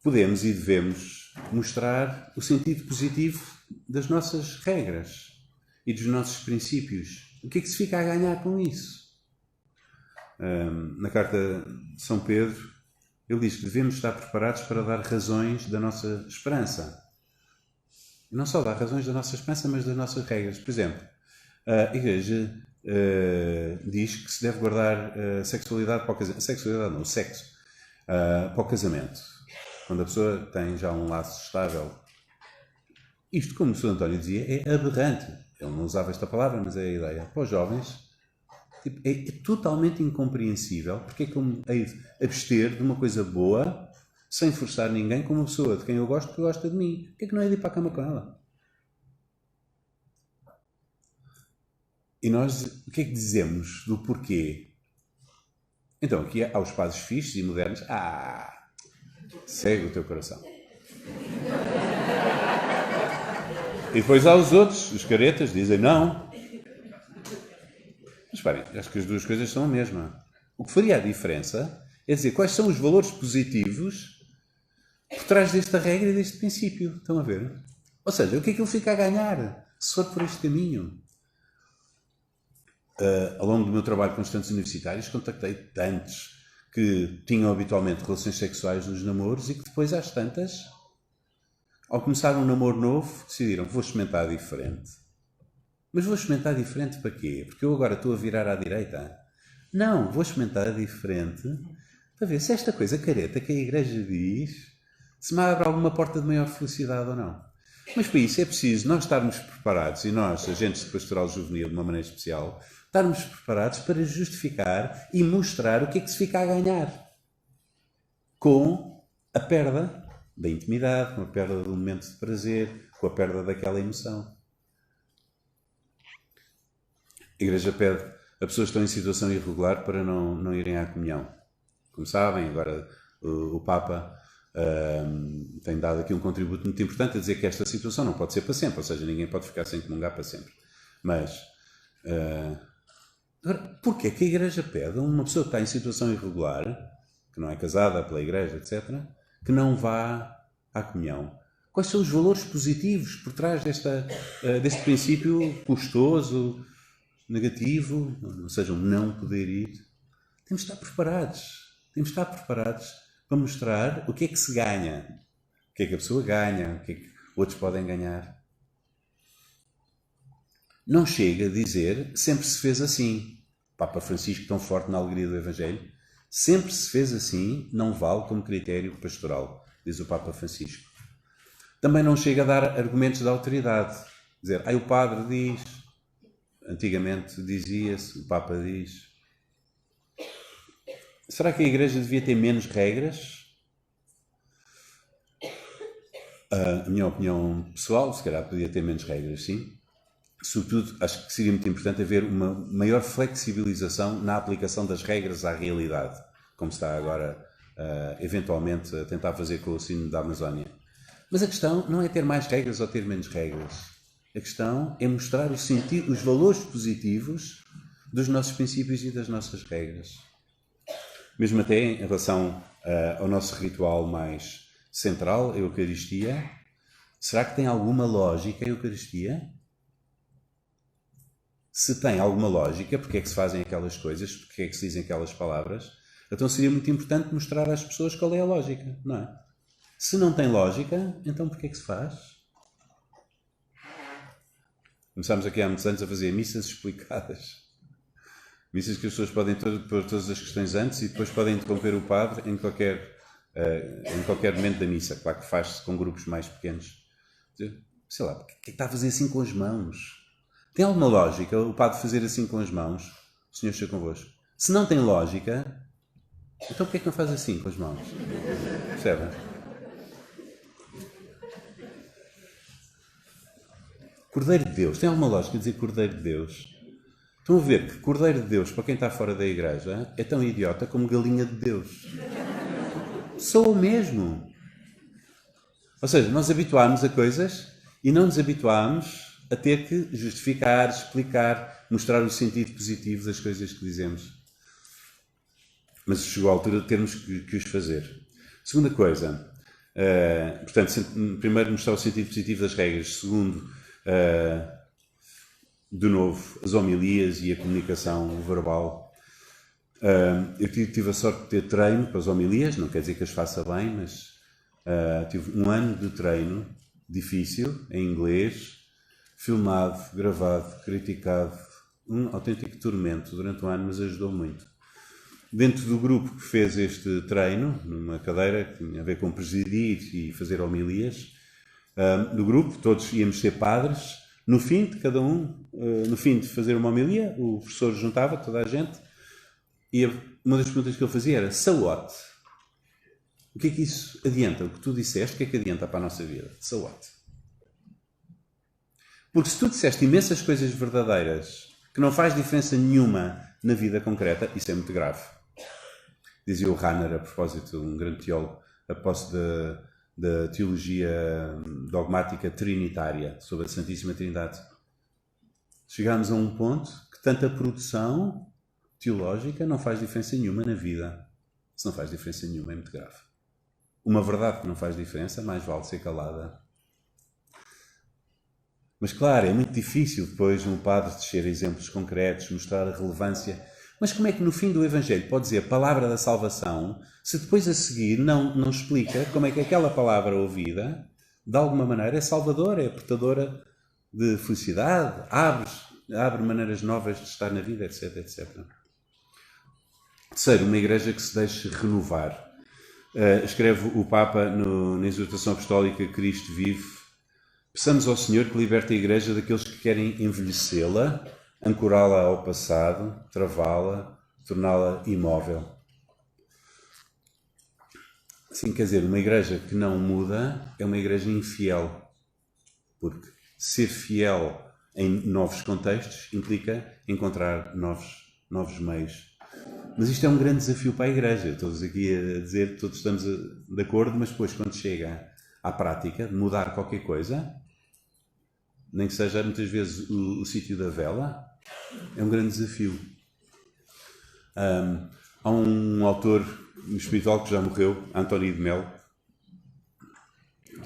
podemos e devemos mostrar o sentido positivo das nossas regras e dos nossos princípios. O que é que se fica a ganhar com isso? Na carta de São Pedro, ele diz que devemos estar preparados para dar razões da nossa esperança. E não só dar razões da nossa esperança, mas das nossas regras. Por exemplo, a Igreja diz que se deve guardar sexualidade para o casamento. Sexualidade não, o sexo. Para o casamento. Quando a pessoa tem já um laço estável. Isto, como o Sr. António dizia, é aberrante. Ele não usava esta palavra, mas é a ideia. Para os jovens, é totalmente incompreensível porque é que eu me hei de abster de uma coisa boa sem forçar ninguém com uma pessoa de quem eu gosto que gosta de mim. Porque é que não é de ir para a cama com ela? E nós, o que é que dizemos do porquê? Então, aqui há os padres fixos e modernos. Segue o teu coração. E depois há os outros, os caretas, dizem não. Mas parem, acho que as duas coisas são a mesma. O que faria a diferença é dizer quais são os valores positivos por trás desta regra e deste princípio. Estão a ver? Ou seja, o que é que ele fica a ganhar se for por este caminho? Ao longo do meu trabalho com estudantes universitários, contactei tantos que tinham habitualmente relações sexuais nos namoros e que depois, às tantas, ao começar um namoro novo, decidiram, vou experimentar diferente. Mas vou experimentar diferente para quê? Porque eu agora estou a virar à direita? Não, vou experimentar diferente para ver se esta coisa careta que a Igreja diz se me abre alguma porta de maior felicidade ou não. Mas para isso é preciso nós estarmos preparados, e nós, agentes de pastoral juvenil de uma maneira especial, estarmos preparados para justificar e mostrar o que é que se fica a ganhar com a perda da intimidade, com a perda do momento de prazer, com a perda daquela emoção. A Igreja pede a pessoas que estão em situação irregular para não irem à comunhão. Como sabem, agora o Papa tem dado aqui um contributo muito importante a dizer que esta situação não pode ser para sempre, ou seja, ninguém pode ficar sem comungar para sempre. Mas, agora, porquê que a Igreja pede a uma pessoa que está em situação irregular, que não é casada pela Igreja, etc., que não vá à comunhão? Quais são os valores positivos por trás deste princípio custoso, negativo, ou seja, um não poder ir? Temos de estar preparados. Temos de estar preparados para mostrar o que é que se ganha. O que é que a pessoa ganha, o que é que outros podem ganhar. Não chega a dizer sempre se fez assim. O Papa Francisco, tão forte na alegria do Evangelho, sempre se fez assim, não vale como critério pastoral, diz o Papa Francisco. Também não chega a dar argumentos de autoridade. Dizer, o padre diz, antigamente dizia-se, o Papa diz. Será que a Igreja devia ter menos regras? A minha opinião pessoal, se calhar podia ter menos regras, sim. Sobretudo, acho que seria muito importante haver uma maior flexibilização na aplicação das regras à realidade, como se está agora, eventualmente, a tentar fazer com o Sínodo da Amazónia. Mas a questão não é ter mais regras ou ter menos regras. A questão é mostrar os valores positivos dos nossos princípios e das nossas regras. Mesmo até em relação ao nosso ritual mais central, a Eucaristia, será que tem alguma lógica a Eucaristia? Se tem alguma lógica, porque é que se fazem aquelas coisas, porque é que se dizem aquelas palavras, então seria muito importante mostrar às pessoas qual é a lógica, não é? Se não tem lógica, então porque é que se faz? Começámos aqui há muitos anos a fazer missas explicadas. Missas que as pessoas podem pôr todas as questões antes e depois podem interromper o padre em qualquer momento da missa. Claro que faz-se com grupos mais pequenos. Sei lá, porque é que está a fazer assim com as mãos? Tem alguma lógica o padre fazer assim com as mãos? O Senhor esteja convosco. Se não tem lógica, então porquê é que não faz assim com as mãos? Percebem? Cordeiro de Deus. Tem alguma lógica dizer Cordeiro de Deus? Estão a ver que Cordeiro de Deus, para quem está fora da Igreja, é tão idiota como Galinha de Deus. Sou o mesmo. Ou seja, nós habituámos a coisas e não nos habituámos a ter que justificar, explicar, mostrar o sentido positivo das coisas que dizemos. Mas chegou a altura de termos que os fazer. Segunda coisa, Portanto, primeiro mostrar o sentido positivo das regras, segundo, de novo, as homilias e a comunicação verbal. Eu tive a sorte de ter treino para as homilias, não quer dizer que as faça bem, mas tive um ano de treino difícil, em inglês, filmado, gravado, criticado, um autêntico tormento durante um ano, mas ajudou muito. Dentro do grupo que fez este treino, numa cadeira que tinha a ver com presidir e fazer homilias, do grupo, todos íamos ser padres. No fim de cada um, no fim de fazer uma homilia, o professor juntava toda a gente e uma das perguntas que ele fazia era: so what? O que é que isso adianta? O que tu disseste, o que é que adianta para a nossa vida? So what? Porque se tu disseste imensas coisas verdadeiras que não faz diferença nenhuma na vida concreta, isso é muito grave. Dizia o Rahner, a propósito, um grande teólogo, a propósito da teologia dogmática trinitária, sobre a Santíssima Trindade. Chegámos a um ponto que tanta produção teológica não faz diferença nenhuma na vida. Se não faz diferença nenhuma, é muito grave. Uma verdade que não faz diferença, mais vale ser calada. Mas claro, é muito difícil depois um padre descer a exemplos concretos, mostrar a relevância. Mas como é que no fim do Evangelho pode dizer a palavra da salvação, se depois a seguir não explica como é que aquela palavra ouvida, de alguma maneira, é salvadora, é portadora de felicidade, abre maneiras novas de estar na vida, etc, etc. Terceiro, uma igreja que se deixe renovar. Escreve o Papa na exortação apostólica Cristo Vive: peçamos ao Senhor que liberte a igreja daqueles que querem envelhecê-la, ancorá-la ao passado, travá-la, torná-la imóvel. Sim, quer dizer, uma igreja que não muda é uma igreja infiel. Porque ser fiel em novos contextos implica encontrar novos meios. Mas isto é um grande desafio para a igreja. Todos aqui a dizer, todos estamos de acordo, mas depois quando chega à prática de mudar qualquer coisa, nem que seja muitas vezes o sítio da vela, é um grande desafio. Há um autor espiritual que já morreu, António de Melo,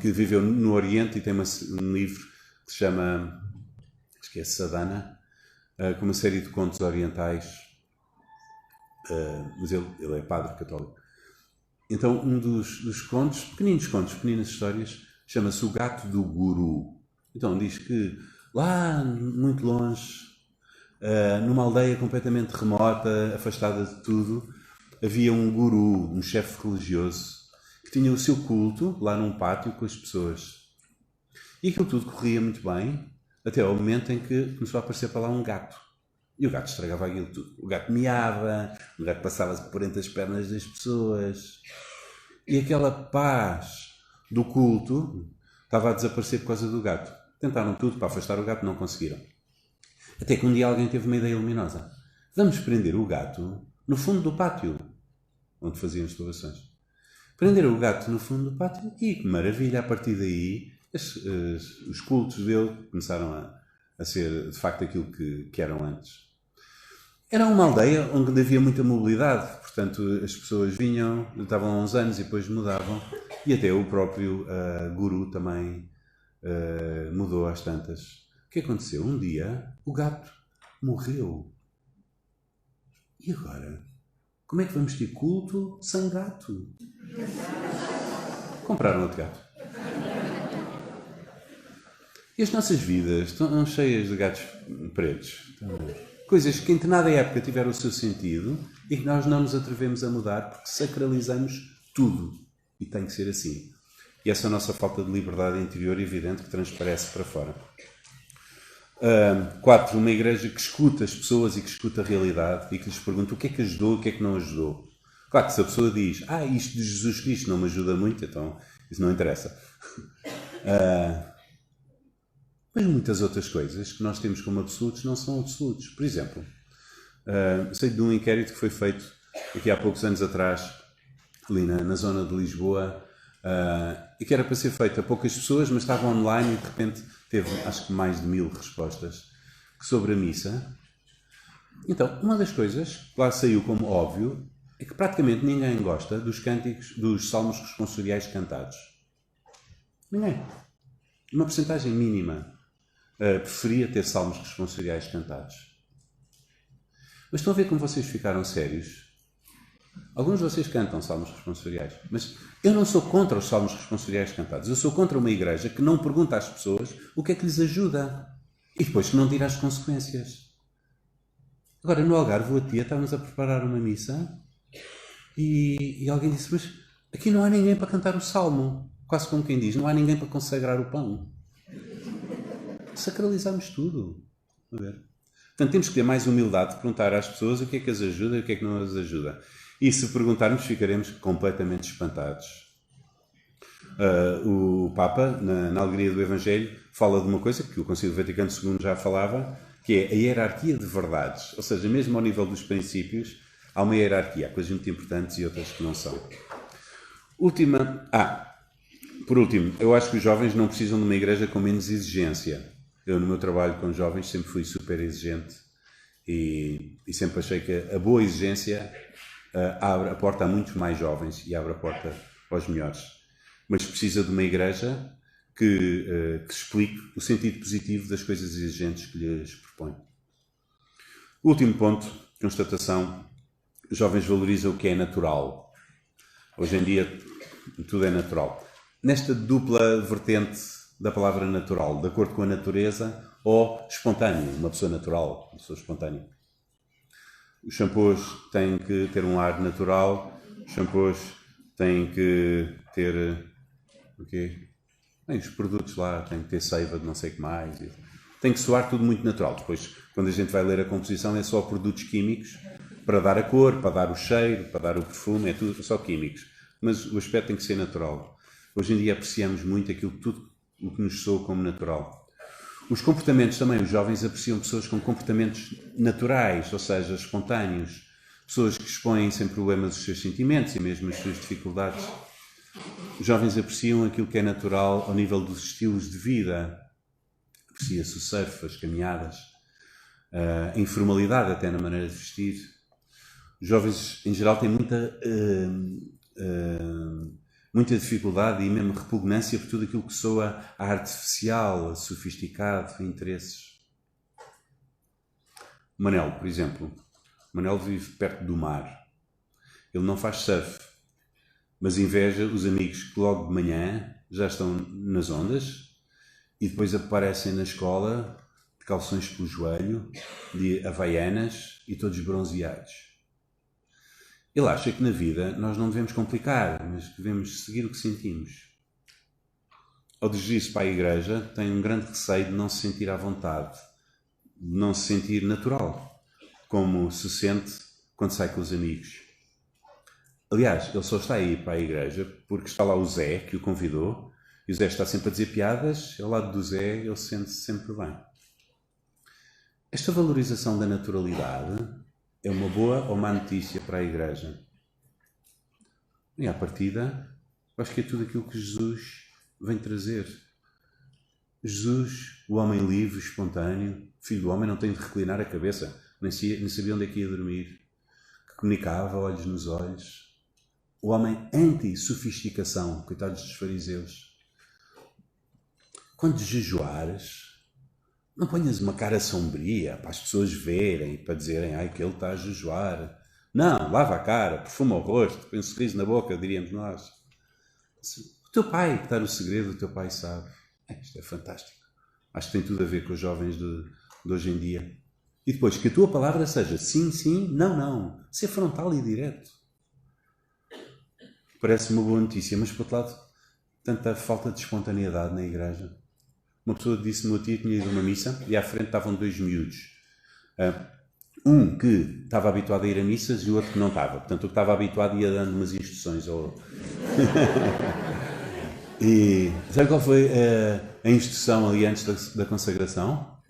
que viveu no Oriente e tem um livro que se chama, acho que é Sadhana, com uma série de contos orientais, mas ele é padre católico. Então um dos contos, pequeninas histórias, chama-se O Gato do Guru. Então diz que lá, muito longe, numa aldeia completamente remota, afastada de tudo, havia um guru, um chefe religioso, que tinha o seu culto lá num pátio com as pessoas. E aquilo tudo corria muito bem, até ao momento em que começou a aparecer para lá um gato. E o gato estragava aquilo tudo. O gato miava, o gato passava por entre as pernas das pessoas. E aquela paz do culto estava a desaparecer por causa do gato. Tentaram tudo para afastar o gato, não conseguiram. Até que um dia alguém teve uma ideia luminosa. Vamos prender o gato no fundo do pátio, onde faziam as escavações. Prenderam o gato no fundo do pátio e, que maravilha, a partir daí, os cultos dele começaram a ser, de facto, aquilo que eram antes. Era uma aldeia onde havia muita mobilidade, portanto, as pessoas vinham, estavam há uns anos e depois mudavam, e até o próprio guru também mudou às tantas. O que aconteceu? Um dia, o gato morreu. E agora? Como é que vamos ter culto sem gato? Compraram outro gato. E as nossas vidas estão cheias de gatos pretos. Coisas que em determinada época tiveram o seu sentido e que nós não nos atrevemos a mudar porque sacralizamos tudo. E tem que ser assim. E essa é a nossa falta de liberdade interior evidente que transparece para fora. 4. Uma igreja que escuta as pessoas e que escuta a realidade e que lhes pergunta o que é que ajudou e o que é que não ajudou. Claro que se a pessoa diz isto de Jesus Cristo não me ajuda muito, então isso não interessa. Mas muitas outras coisas que nós temos como absolutos não são absolutos. Por exemplo, sei de um inquérito que foi feito aqui há poucos anos atrás, ali na zona de Lisboa, e que era para ser feito a poucas pessoas, mas estava online e de repente teve, acho que mais de 1000 respostas sobre a missa. Então, uma das coisas que lá saiu como óbvio é que praticamente ninguém gosta dos cânticos, dos salmos responsoriais cantados. Ninguém. Uma porcentagem mínima preferia ter salmos responsoriais cantados. Mas estão a ver como vocês ficaram sérios? Alguns de vocês cantam salmos responsoriais, mas eu não sou contra os salmos responsoriais cantados. Eu sou contra uma igreja que não pergunta às pessoas o que é que lhes ajuda e depois que não tira as consequências. Agora, no Algarve, a tia, estávamos a preparar uma missa e alguém disse, mas aqui não há ninguém para cantar o salmo. Quase como quem diz, não há ninguém para consagrar o pão. Sacralizamos tudo. A ver? Portanto, temos que ter mais humildade de perguntar às pessoas o que é que as ajuda e o que é que não as ajuda. E se perguntarmos, ficaremos completamente espantados. O Papa, na Alegria do Evangelho, fala de uma coisa que o Concílio Vaticano II já falava, que é a hierarquia de verdades. Ou seja, mesmo ao nível dos princípios, há uma hierarquia. Há coisas muito importantes e outras que não são. Por último, eu acho que os jovens não precisam de uma igreja com menos exigência. Eu, no meu trabalho com jovens, sempre fui super exigente e sempre achei que a boa exigência abre a porta a muitos mais jovens e abre a porta aos melhores. Mas precisa de uma igreja que explique o sentido positivo das coisas exigentes que lhes propõe. Último ponto, constatação: os jovens valorizam o que é natural. Hoje em dia, tudo é natural. Nesta dupla vertente da palavra natural, de acordo com a natureza, ou espontâneo, uma pessoa natural, uma pessoa espontânea. Os shampoos têm que ter um ar natural, os shampoos têm que ter o quê? Bem, os produtos lá têm que ter seiva de não sei o que mais. Tem que soar tudo muito natural. Depois, quando a gente vai ler a composição, é só produtos químicos para dar a cor, para dar o cheiro, para dar o perfume, é tudo só químicos. Mas o aspecto tem que ser natural. Hoje em dia apreciamos muito tudo o que nos soa como natural. Os comportamentos também, os jovens apreciam pessoas com comportamentos naturais, ou seja, espontâneos. Pessoas que expõem sem problemas os seus sentimentos e mesmo as suas dificuldades. Os jovens apreciam aquilo que é natural ao nível dos estilos de vida. Aprecia-se o surf, as caminhadas, a informalidade até na maneira de vestir. Os jovens, em geral, têm muita dificuldade e mesmo repugnância por tudo aquilo que soa a artificial, a sofisticado, a interesses. O Manel, por exemplo. O Manel vive perto do mar. Ele não faz surf, mas inveja os amigos que logo de manhã já estão nas ondas e depois aparecem na escola de calções pelo joelho, de havaianas e todos bronzeados. Ele acha que na vida nós não devemos complicar, mas devemos seguir o que sentimos. Ao dirigir-se para a igreja, tem um grande receio de não se sentir à vontade, de não se sentir natural, como se sente quando sai com os amigos. Aliás, ele só está aí para a igreja porque está lá o Zé, que o convidou, e o Zé está sempre a dizer piadas, ao lado do Zé ele sente-se sempre bem. Esta valorização da naturalidade é uma boa ou má notícia para a igreja? E à partida, acho que é tudo aquilo que Jesus vem trazer. Jesus, o homem livre, espontâneo, filho do homem, não tem de reclinar a cabeça, nem sabia onde é que ia dormir, que comunicava olhos nos olhos. O homem anti-sofisticação, coitados dos fariseus. Quando jejuares, não ponhas uma cara sombria para as pessoas verem, para dizerem que ele está a jejuar. Não, lava a cara, perfuma o rosto, põe um sorriso na boca, diríamos nós. O teu pai, que está no segredo, o teu pai sabe. Isto é fantástico. Acho que tem tudo a ver com os jovens de hoje em dia. E depois, que a tua palavra seja sim, sim, não, não. Ser frontal e direto. Parece uma boa notícia, mas por outro lado, tanta falta de espontaneidade na igreja. Uma pessoa disse-me, meu tio tinha ido a uma missa e à frente estavam dois miúdos. Um que estava habituado a ir a missas e o outro que não estava. Portanto, o que estava habituado ia dando umas instruções ao outro. E sabe qual foi a instrução ali antes da consagração?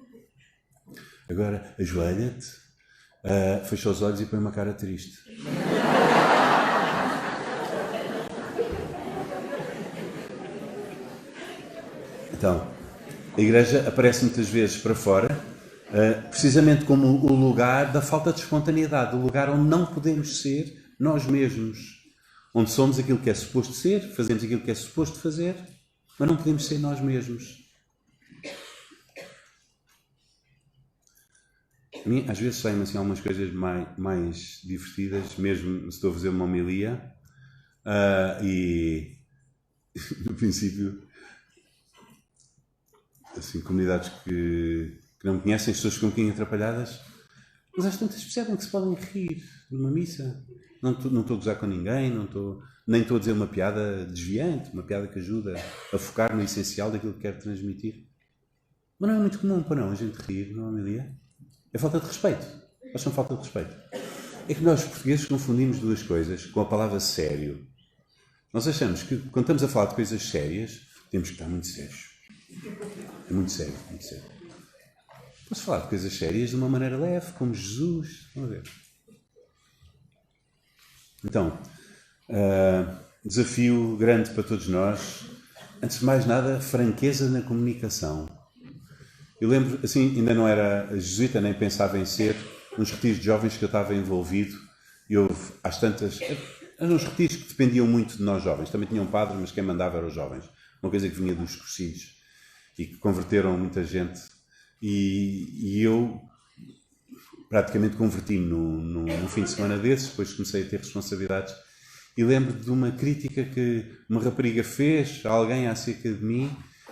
Agora, ajoelha-te, fecha os olhos e põe uma cara triste. Então, a igreja aparece muitas vezes para fora, precisamente como o lugar da falta de espontaneidade, o lugar onde não podemos ser nós mesmos, onde somos aquilo que é suposto ser, fazemos aquilo que é suposto fazer mas não podemos ser nós mesmos. A mim, às vezes saem assim algumas coisas mais divertidas, mesmo se estou a fazer uma homilia, e no princípio, assim, comunidades que não me conhecem, as pessoas ficam um bocadinho atrapalhadas, mas às tantas percebem que se podem rir numa missa. Não estou a gozar com ninguém, nem estou a dizer uma piada desviante, uma piada que ajuda a focar no essencial daquilo que quero transmitir. Mas não é muito comum para não a gente rir numa homilia. É falta de respeito. Acham falta de respeito. É que nós, portugueses, confundimos duas coisas com a palavra sério. Nós achamos que, quando estamos a falar de coisas sérias, temos que estar muito sérios. É muito sério, muito sério. Posso falar de coisas sérias de uma maneira leve, como Jesus. Vamos ver. Então, desafio grande para todos nós. Antes de mais nada, franqueza na comunicação. Eu lembro, assim, ainda não era jesuíta, nem pensava em ser, nos retiros de jovens que eu estava envolvido, e houve, às tantas, eram uns retiros que dependiam muito de nós jovens. Também tinham padres, mas quem mandava eram os jovens. Uma coisa que vinha dos cursinhos e que converteram muita gente. E eu praticamente converti-me no fim de semana desses, depois comecei a ter responsabilidades. E lembro de uma crítica que uma rapariga fez a alguém acerca de mim,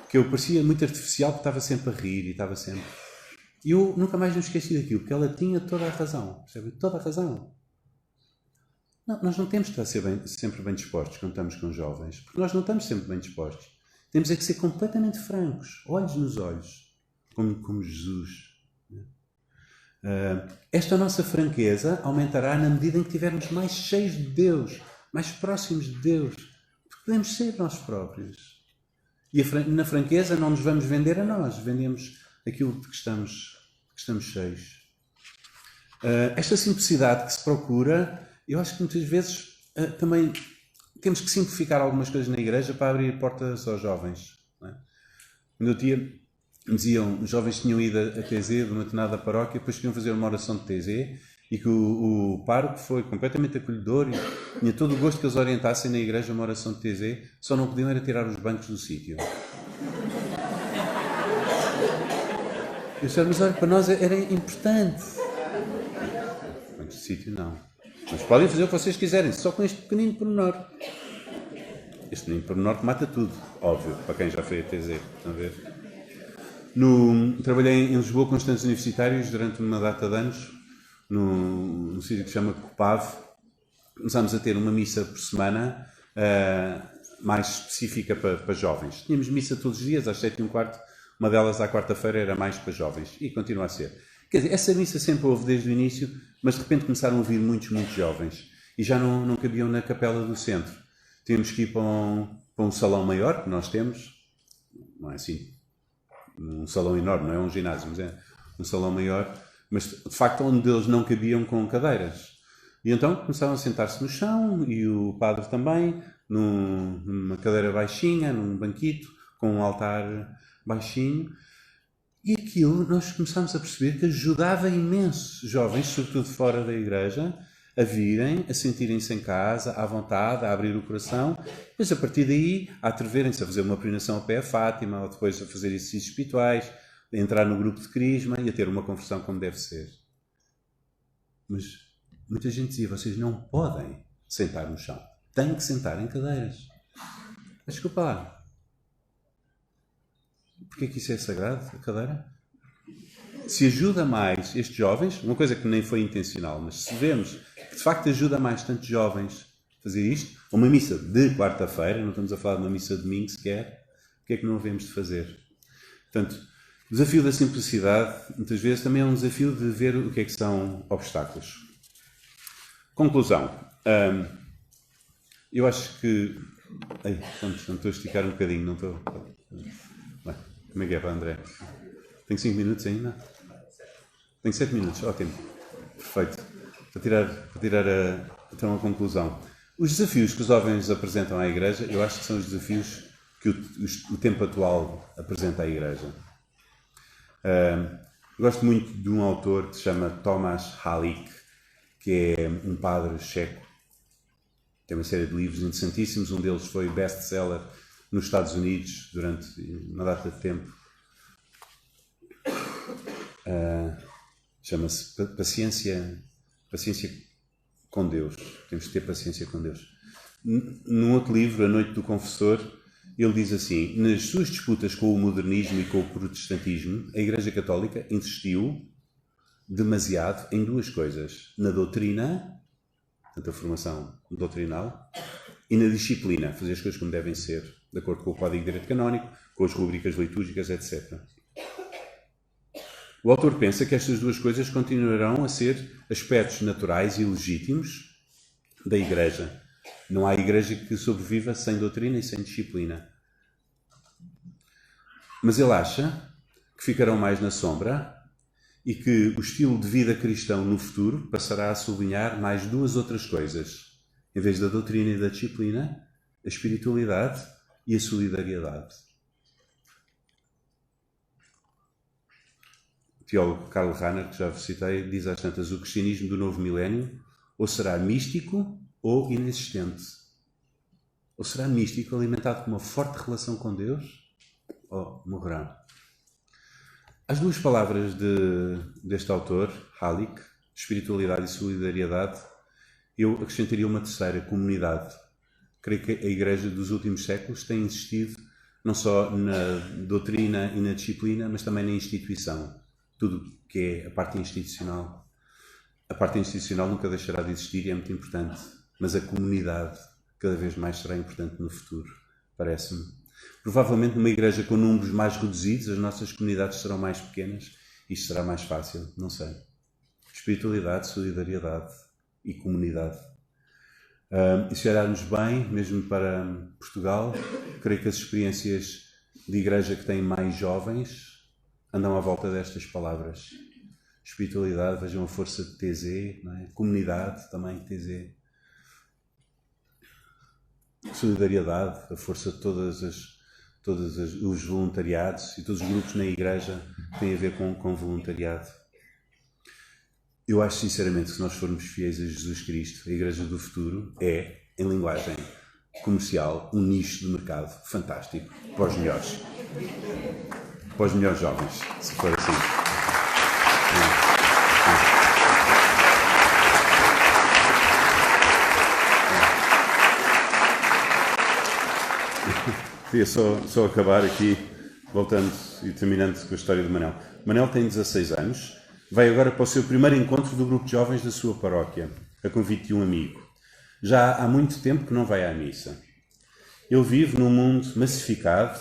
que eu parecia muito artificial, porque estava sempre a rir e estava sempre... E eu nunca mais me esqueci daquilo, porque ela tinha toda a razão, percebe? Toda a razão. Não, nós não temos de estar sempre bem dispostos quando estamos com jovens, porque nós não estamos sempre bem dispostos. Temos é que ser completamente francos, olhos nos olhos, como Jesus. Esta nossa franqueza aumentará na medida em que estivermos mais cheios de Deus, mais próximos de Deus, porque podemos ser nós próprios. E na franqueza não nos vamos vender a nós, vendemos aquilo de que estamos cheios. Esta simplicidade que se procura, eu acho que muitas vezes também temos que simplificar algumas coisas na igreja para abrir portas aos jovens. Não é? Quando eu tinha, me diziam, os jovens tinham ido a TZ de uma determinada paróquia, depois queriam fazer uma oração de TZ, e que o pároco foi completamente acolhedor e tinha todo o gosto que eles orientassem na igreja uma oração de TZ, só não podiam era tirar os bancos do sítio. Eu disse, mas olha, para nós era importante. Bancos do sítio não. Mas podem fazer o que vocês quiserem, só com este pequenino pormenor. Este pequenino pormenor que mata tudo, óbvio, para quem já foi a TZ. Estão a ver? Trabalhei em Lisboa com estudantes universitários durante uma data de anos, num sítio que se chama Copave. Começámos a ter uma missa por semana, mais específica para jovens. Tínhamos missa todos os dias, às 7h15, uma delas à quarta-feira era mais para jovens, e continua a ser. Quer dizer, essa missa sempre houve desde o início, mas de repente começaram a vir muitos jovens, e já não cabiam na capela do centro. Tínhamos que ir para um salão maior, que nós temos, não é assim, um salão enorme, não é um ginásio, mas é um salão maior, mas de facto onde eles não cabiam com cadeiras. E então começaram a sentar-se no chão, e o padre também, numa cadeira baixinha, num banquito, com um altar baixinho. E aquilo nós começámos a perceber que ajudava imenso jovens, sobretudo fora da igreja, a virem, a sentirem-se em casa, à vontade, a abrir o coração. Depois, a partir daí, a atreverem-se a fazer uma peregrinação a pé a Fátima, ou depois a fazer exercícios espirituais, a entrar no grupo de crisma e a ter uma conversão como deve ser. Mas muita gente dizia, vocês não podem sentar no chão. Têm que sentar em cadeiras. Mas desculpa lá. Porquê que isso é sagrado, a cadeira? Se ajuda mais estes jovens, uma coisa que nem foi intencional, mas se vemos que de facto ajuda mais tantos jovens a fazer isto, uma missa de quarta-feira, não estamos a falar de uma missa de domingo sequer, o que é que não havemos de fazer? Portanto, o desafio da simplicidade, muitas vezes, também é um desafio de ver o que é que são obstáculos. Conclusão. Eu acho que... não estou a esticar um bocadinho, não estou... Bem, como é que é para André? Tenho 5 minutos ainda? Tenho 7 minutos, ótimo. Perfeito. Para tirar então a conclusão. Os desafios que os jovens apresentam à Igreja, eu acho que são os desafios que o tempo atual apresenta à Igreja. Gosto muito de um autor que se chama Tomáš Halík, que é um padre checo. Tem uma série de livros interessantíssimos, um deles foi best-seller nos Estados Unidos durante uma data de tempo. Chama-se paciência com Deus. Temos que ter paciência com Deus. Num outro livro, A Noite do Confessor, ele diz assim: nas suas disputas com o modernismo e com o protestantismo, a Igreja Católica insistiu demasiado em duas coisas: na doutrina, portanto a formação doutrinal, e na disciplina, fazer as coisas como devem ser, de acordo com o Código de Direito Canónico, com as rubricas litúrgicas, etc. O autor pensa que estas duas coisas continuarão a ser aspectos naturais e legítimos da Igreja. Não há Igreja que sobreviva sem doutrina e sem disciplina. Mas ele acha que ficarão mais na sombra e que o estilo de vida cristão no futuro passará a sublinhar mais duas outras coisas. Em vez da doutrina e da disciplina, a espiritualidade e a solidariedade. O teólogo Karl Rahner, que já vos citei, diz às tantas: o cristianismo do novo milénio ou será místico ou inexistente. Ou será místico, alimentado com uma forte relação com Deus, ou morrerá. As duas palavras deste autor, Halleck, espiritualidade e solidariedade, eu acrescentaria uma terceira: comunidade. Creio que a Igreja dos últimos séculos tem insistido não só na doutrina e na disciplina, mas também na instituição. Tudo que é a parte institucional. A parte institucional nunca deixará de existir e é muito importante. Mas a comunidade cada vez mais será importante no futuro, parece-me. Provavelmente numa igreja com números mais reduzidos, as nossas comunidades serão mais pequenas e isto será mais fácil, não sei. Espiritualidade, solidariedade e comunidade. E se olharmos bem, mesmo para Portugal, creio que as experiências de igreja que têm mais jovens andam à volta destas palavras. Espiritualidade, vejam a força de TZ, não é? Comunidade, também TZ. Solidariedade, a força de todos os voluntariados e todos os grupos na igreja que têm a ver com voluntariado. Eu acho sinceramente que se nós formos fiéis a Jesus Cristo, a igreja do futuro é, em linguagem comercial, um nicho de mercado fantástico para os melhores. Para os melhores jovens, se for assim. Queria só acabar aqui, voltando e terminando com a história de Manel. Manel tem 16 anos, vai agora para o seu primeiro encontro do grupo de jovens da sua paróquia, a convite de um amigo. Já há muito tempo que não vai à missa. Ele vive num mundo massificado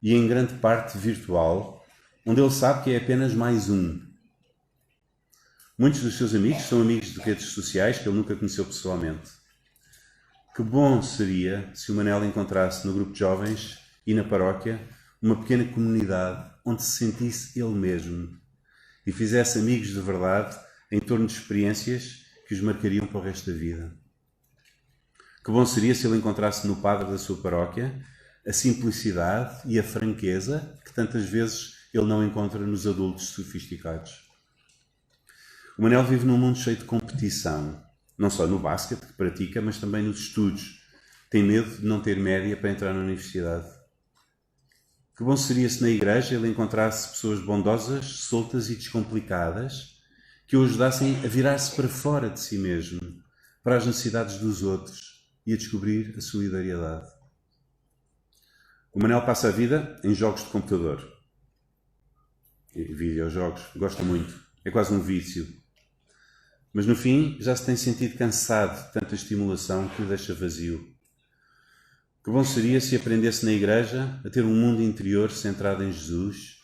e em grande parte virtual, onde ele sabe que é apenas mais um. Muitos dos seus amigos são amigos de redes sociais que ele nunca conheceu pessoalmente. Que bom seria se o Manel encontrasse no grupo de jovens e na paróquia uma pequena comunidade onde se sentisse ele mesmo e fizesse amigos de verdade em torno de experiências que os marcariam para o resto da vida. Que bom seria se ele encontrasse no padre da sua paróquia a simplicidade e a franqueza que tantas vezes ele não encontra nos adultos sofisticados. O Manel vive num mundo cheio de competição. Não só no basquete que pratica, mas também nos estudos. Tem medo de não ter média para entrar na universidade. Que bom seria se na igreja ele encontrasse pessoas bondosas, soltas e descomplicadas que o ajudassem a virar-se para fora de si mesmo, para as necessidades dos outros e a descobrir a solidariedade. O Manel passa a vida em jogos de computador. Videojogos. Gosta muito. É quase um vício. Mas no fim já se tem sentido cansado de tanta estimulação que o deixa vazio. Que bom seria se aprendesse na igreja a ter um mundo interior centrado em Jesus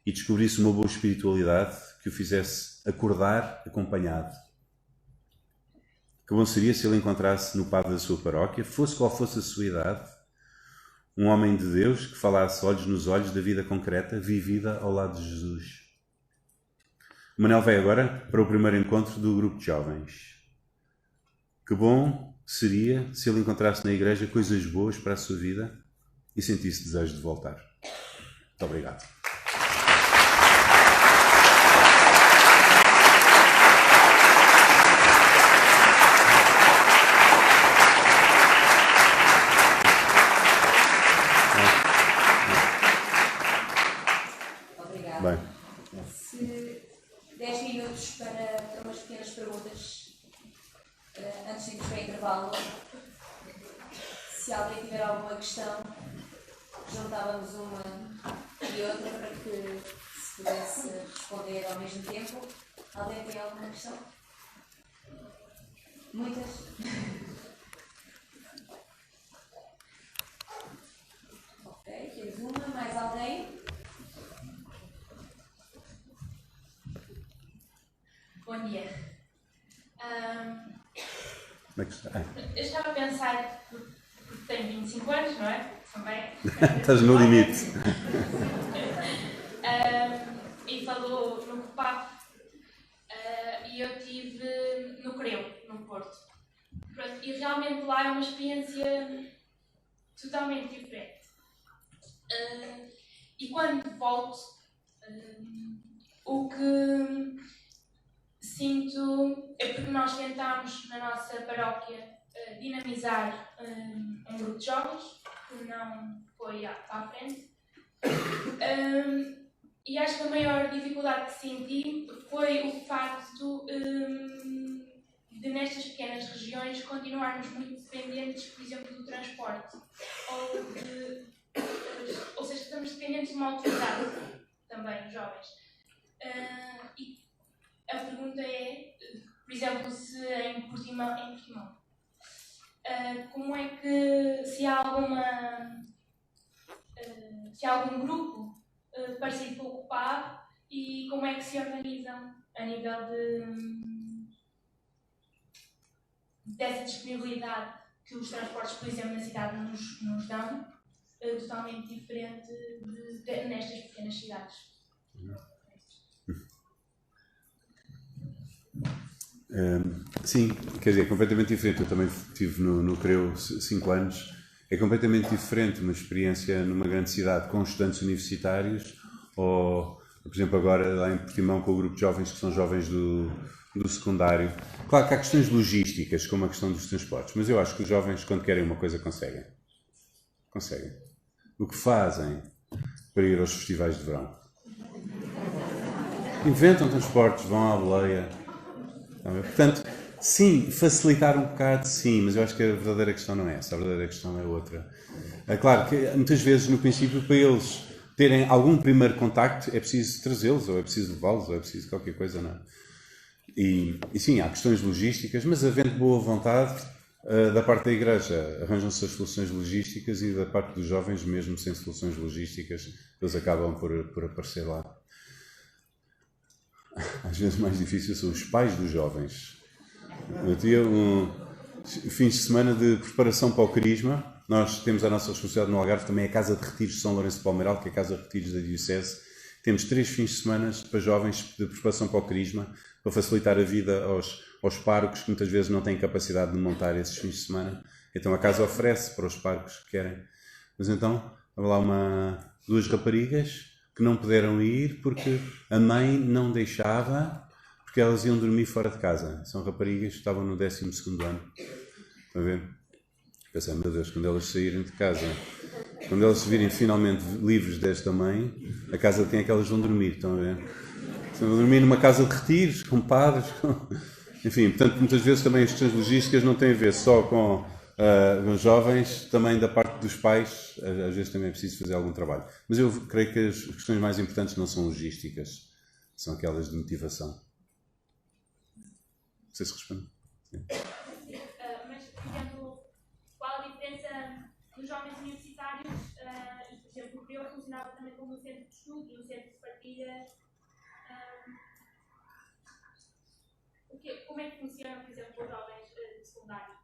e descobrisse uma boa espiritualidade que o fizesse acordar acompanhado. Que bom seria se ele encontrasse no padre da sua paróquia, fosse qual fosse a sua idade, um homem de Deus que falasse olhos nos olhos da vida concreta vivida ao lado de Jesus. O Manel vai agora para o primeiro encontro do grupo de jovens. Que bom seria se ele encontrasse na igreja coisas boas para a sua vida e sentisse desejo de voltar. Muito obrigado. Bem. Se 10 minutos para umas pequenas perguntas antes de irmos para o intervalo. Se alguém tiver alguma questão, juntávamos uma e outra para que se pudesse responder ao mesmo tempo. Alguém tem alguma questão? Muitas? Ok, temos uma. Mais alguém? Bom dia. Como é que está? Eu estava a pensar, porque tenho 25 anos, não é? Também. Estás no limite. E falou no COPAP e eu estive no CREU, no Porto. Pronto, e realmente lá é uma experiência totalmente diferente. E quando volto, o que sinto é porque nós tentámos na nossa paróquia dinamizar um grupo de jovens que não foi para a frente. E acho que a maior dificuldade que senti foi o facto de nestas pequenas regiões continuarmos muito dependentes, por exemplo, do transporte. Ou seja, estamos dependentes de uma autoridade também, jovens. E a pergunta é, por exemplo, se em Portimão, como é que, se há algum grupo parecido com o COPAB e como é que se organizam a nível dessa disponibilidade que os transportes, por exemplo, na cidade nos dão, totalmente diferente nestas pequenas cidades. Sim, quer dizer, é completamente diferente. Eu também estive no CREU 5 anos. É completamente diferente uma experiência numa grande cidade com estudantes universitários ou, por exemplo, agora lá em Portimão com o grupo de jovens que são jovens do secundário. Claro que há questões logísticas, como a questão dos transportes, mas eu acho que os jovens, quando querem uma coisa, conseguem. Conseguem. O que fazem para ir aos festivais de verão? Inventam transportes, vão à boleia. Portanto, sim, facilitar um bocado, sim, mas eu acho que a verdadeira questão não é essa, a verdadeira questão é outra. É claro que muitas vezes, no princípio, para eles terem algum primeiro contacto, é preciso trazê-los, ou é preciso levá-los, ou é preciso qualquer coisa, não é? E sim, há questões logísticas, mas havendo boa vontade, da parte da Igreja arranjam-se as soluções logísticas e da parte dos jovens, mesmo sem soluções logísticas, eles acabam por aparecer lá. Às vezes mais difícil são os pais dos jovens. Eu tinha fins de semana de preparação para o Crisma. Nós temos a nossa responsabilidade no Algarve, também a Casa de Retiros de São Lourenço de Palmeiral, que é a Casa de Retiros da Diocese. Temos 3 fins de semana para jovens de preparação para o Crisma, para facilitar a vida aos párocos que muitas vezes não têm capacidade de montar esses fins de semana. Então a Casa oferece para os párocos que querem. Mas então, há lá 2 raparigas que não puderam ir porque a mãe não deixava, porque elas iam dormir fora de casa. São raparigas que estavam no 12º ano. Estão a ver? Pensei, meu Deus, quando elas saírem de casa, quando elas se virem finalmente livres desta mãe, a casa tem é que elas vão dormir, estão a ver? Estão a dormir numa casa de retiros, com padres, enfim, portanto, muitas vezes também as questões logísticas não têm a ver só com os jovens, também da parte dos pais, às vezes também é preciso fazer algum trabalho. Mas eu creio que as questões mais importantes não são logísticas, são aquelas de motivação. Não sei se responde. Sim. Mas, por exemplo, qual a diferença dos jovens universitários e, por exemplo, eu funcionava também como um centro de estudo e um centro de partilha. Como é que funciona, por exemplo, os jovens de secundário?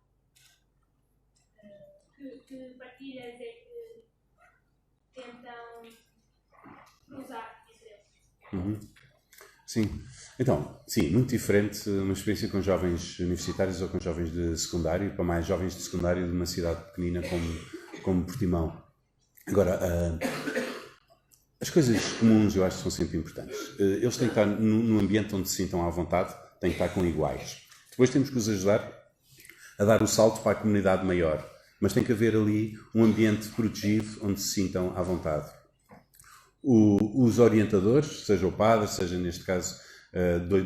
Que partilhas é que tentam cruzar interesses? Sim. Então, sim, muito diferente uma experiência com jovens universitários ou com jovens de secundário, para mais jovens de secundário de uma cidade pequenina como Portimão. Agora, as coisas comuns eu acho que são sempre importantes. Eles têm que estar num ambiente onde se sintam à vontade, têm que estar com iguais. Depois temos que os ajudar a dar o salto para a comunidade maior, mas tem que haver ali um ambiente protegido onde se sintam à vontade. os orientadores, seja o padre, seja neste caso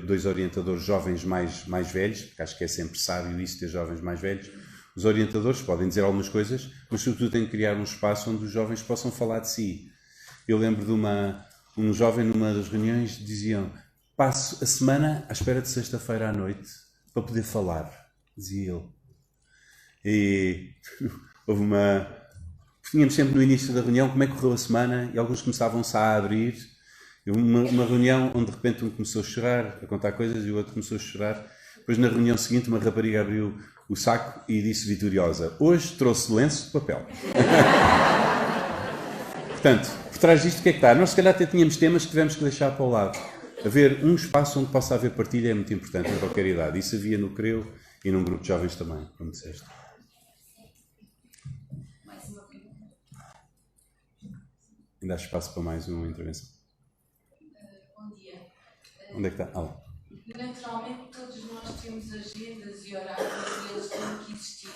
dois orientadores jovens mais velhos, porque acho que é sempre sábio isso, ter jovens mais velhos. Os orientadores podem dizer algumas coisas, mas sobretudo têm que criar um espaço onde os jovens possam falar de si. Eu lembro de um jovem numa das reuniões diziam: passo a semana à espera de sexta-feira à noite para poder falar, dizia ele. E houve tínhamos sempre no início da reunião como é que correu a semana e alguns começavam-se a abrir. Uma reunião onde de repente um começou a chorar, a contar coisas, e o outro começou a chorar. Depois na reunião seguinte uma rapariga abriu o saco e disse vitoriosa: hoje trouxe lenço de papel. Portanto, por trás disto o que é que está? Nós se calhar até tínhamos temas que tivemos que deixar para o lado. Haver um espaço onde possa haver partilha é muito importante em qualquer idade. Isso havia no CREU e num grupo de jovens também, como disseste. Mais uma pergunta. Ainda há espaço para mais uma intervenção. Bom dia. Onde é que está? Lá. Naturalmente, todos nós temos agendas e horários e eles têm que existir.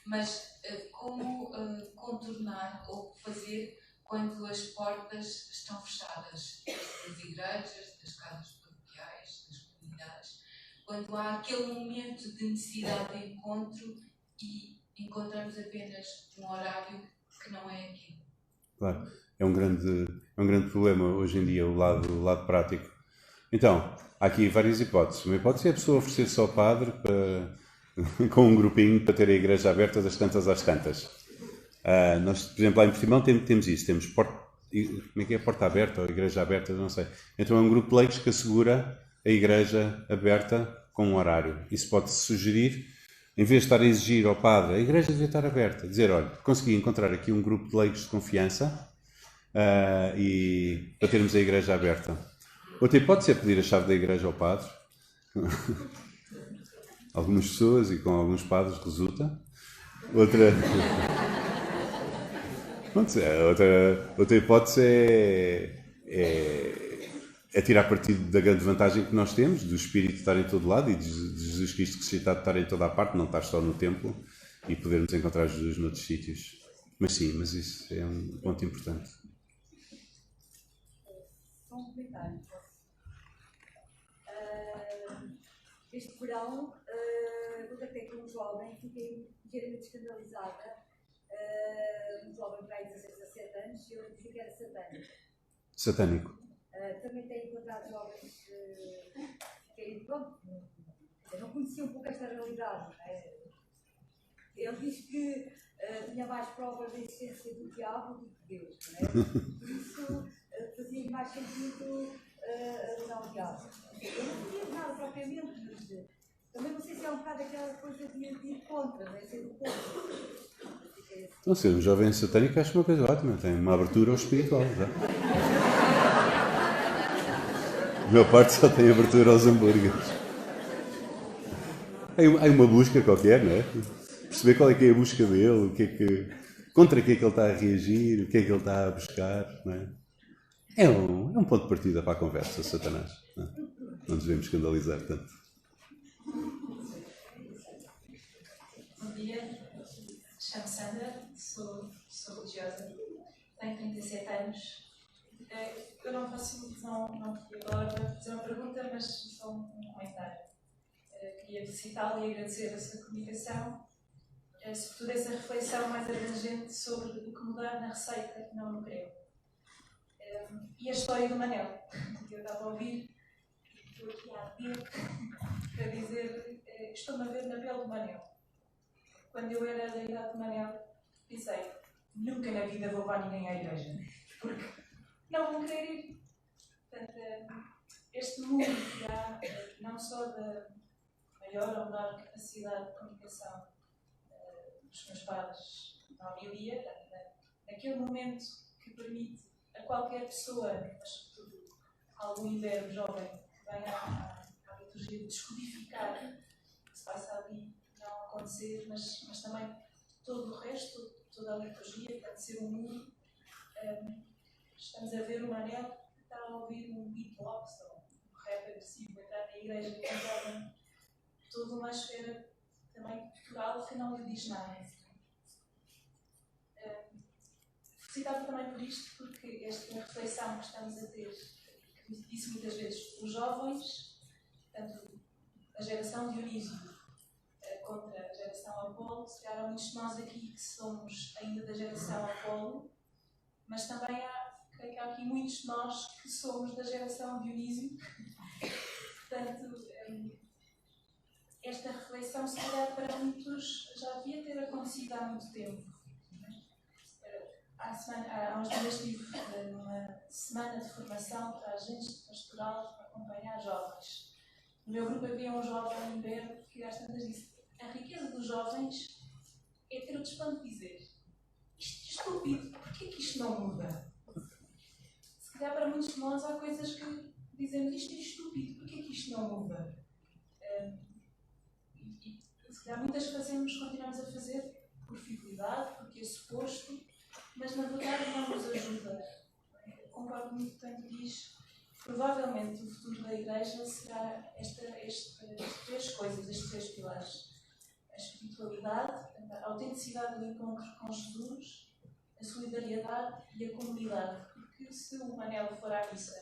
Mas como contornar ou fazer quando as portas estão fechadas das igrejas, das casas paroquiais, das comunidades? Quando há aquele momento de necessidade de encontro e encontramos apenas um horário que não é aquilo. Claro, é um grande problema hoje em dia, o lado prático. Então, há aqui várias hipóteses. Uma hipótese é a pessoa oferecer-se ao padre com um grupinho para ter a igreja aberta das tantas às tantas. Nós, por exemplo, lá em Portimão temos isso. Temos como é que é? Porta aberta ou igreja aberta, não sei. Então é um grupo de leigos que assegura a igreja aberta com um horário. Isso pode-se sugerir, em vez de estar a exigir ao padre, a igreja devia estar aberta. Dizer, olha, consegui encontrar aqui um grupo de leigos de confiança e para termos a igreja aberta. Outra hipótese é pedir a chave da igreja ao padre. Algumas pessoas e com alguns padres resulta. Outra hipótese é tirar partido da grande vantagem que nós temos, do Espírito estar em todo lado e de Jesus Cristo ressuscitado estar em toda a parte, não estar só no templo, e podermos encontrar Jesus noutros sítios. Mas sim, mas isso é um ponto importante. Só um comentário. Este verão, contactei com um jovem, fiquei ligeiramente escandalizada. Um jovem para aí 16 a 17 anos, eu disse que era satânico. Satânico. Também tenho encontrado jovens que, pronto, não conheciam um pouco esta realidade. Não é? Ele diz que tinha mais provas da existência do diabo do que Deus. Não é? Por isso, fazia mais sentido adorar o diabo. Eu não queria nada propriamente, mas também não sei se é um bocado aquela coisa de ir contra, não é? Ser do contra. Então, ser um jovem satânico acho uma coisa ótima, tem uma abertura ao espiritual. Já. A minha parte só tem abertura aos hambúrgueres. Há uma busca qualquer, não é? Perceber qual é que é a busca dele, contra que é que ele está a reagir, o que é que ele está a buscar, não é? É um ponto de partida para a conversa, Satanás. Não nos devemos escandalizar tanto. Bom dia, chamo-me Sandra, sou religiosa, tenho 37 anos. Eu não fui agora para fazer uma pergunta, mas só um comentário. Queria felicitá-lo e agradecer a sua comunicação, sobretudo essa reflexão mais abrangente sobre o que mudar na receita, não no creme. E a história do Manel, que eu estava a ouvir, estou aqui a arder para dizer, estou-me a ver na pele do Manel. Quando eu era da idade do Manel, pensei, nunca na vida vou levar ninguém à igreja, porque não vão querer ir. Portanto, este mundo que há, não só da maior ou menor capacidade de comunicação dos meus padres na homilia, naquele momento que permite a qualquer pessoa, mas sobretudo algum imberbe jovem que venha à liturgia de descodificar o que se passa ali, não acontecer, mas também todo o resto, toda a liturgia, pode ser um mundo. Estamos a ver o Manel que está a ouvir um beatbox ou um rap agressivo entrar na igreja e encontrar toda uma esfera também cultural que não lhe diz nada. Felicitava também por isto, porque esta reflexão que estamos a ter, que disse muitas vezes, os jovens, portanto, a geração Dionísio contra a geração Apolo, se calhar há muitos de nós aqui que somos ainda da geração Apolo, mas também creio que há aqui muitos de nós que somos da geração Dionísio. Portanto, esta reflexão, se calhar, para muitos já devia ter acontecido há muito tempo. Há uns dias estive numa semana de formação para agentes de pastoral para acompanhar jovens. No meu grupo havia um jovem Berto que às tantas disse: a riqueza dos jovens é ter o desplante de dizer isto é estúpido, porquê que isto não muda? Se calhar para muitos de nós há coisas que dizemos isto é estúpido, porquê que isto não muda? E se calhar muitas continuamos a fazer por fidelidade, porque é suposto, mas na verdade não nos ajuda. Eu concordo muito quando diz, provavelmente o futuro da Igreja será estas três coisas, estes três pilares. A espiritualidade, a autenticidade do encontro com Jesus, a solidariedade e a comunidade. Porque se o Manel for à missa,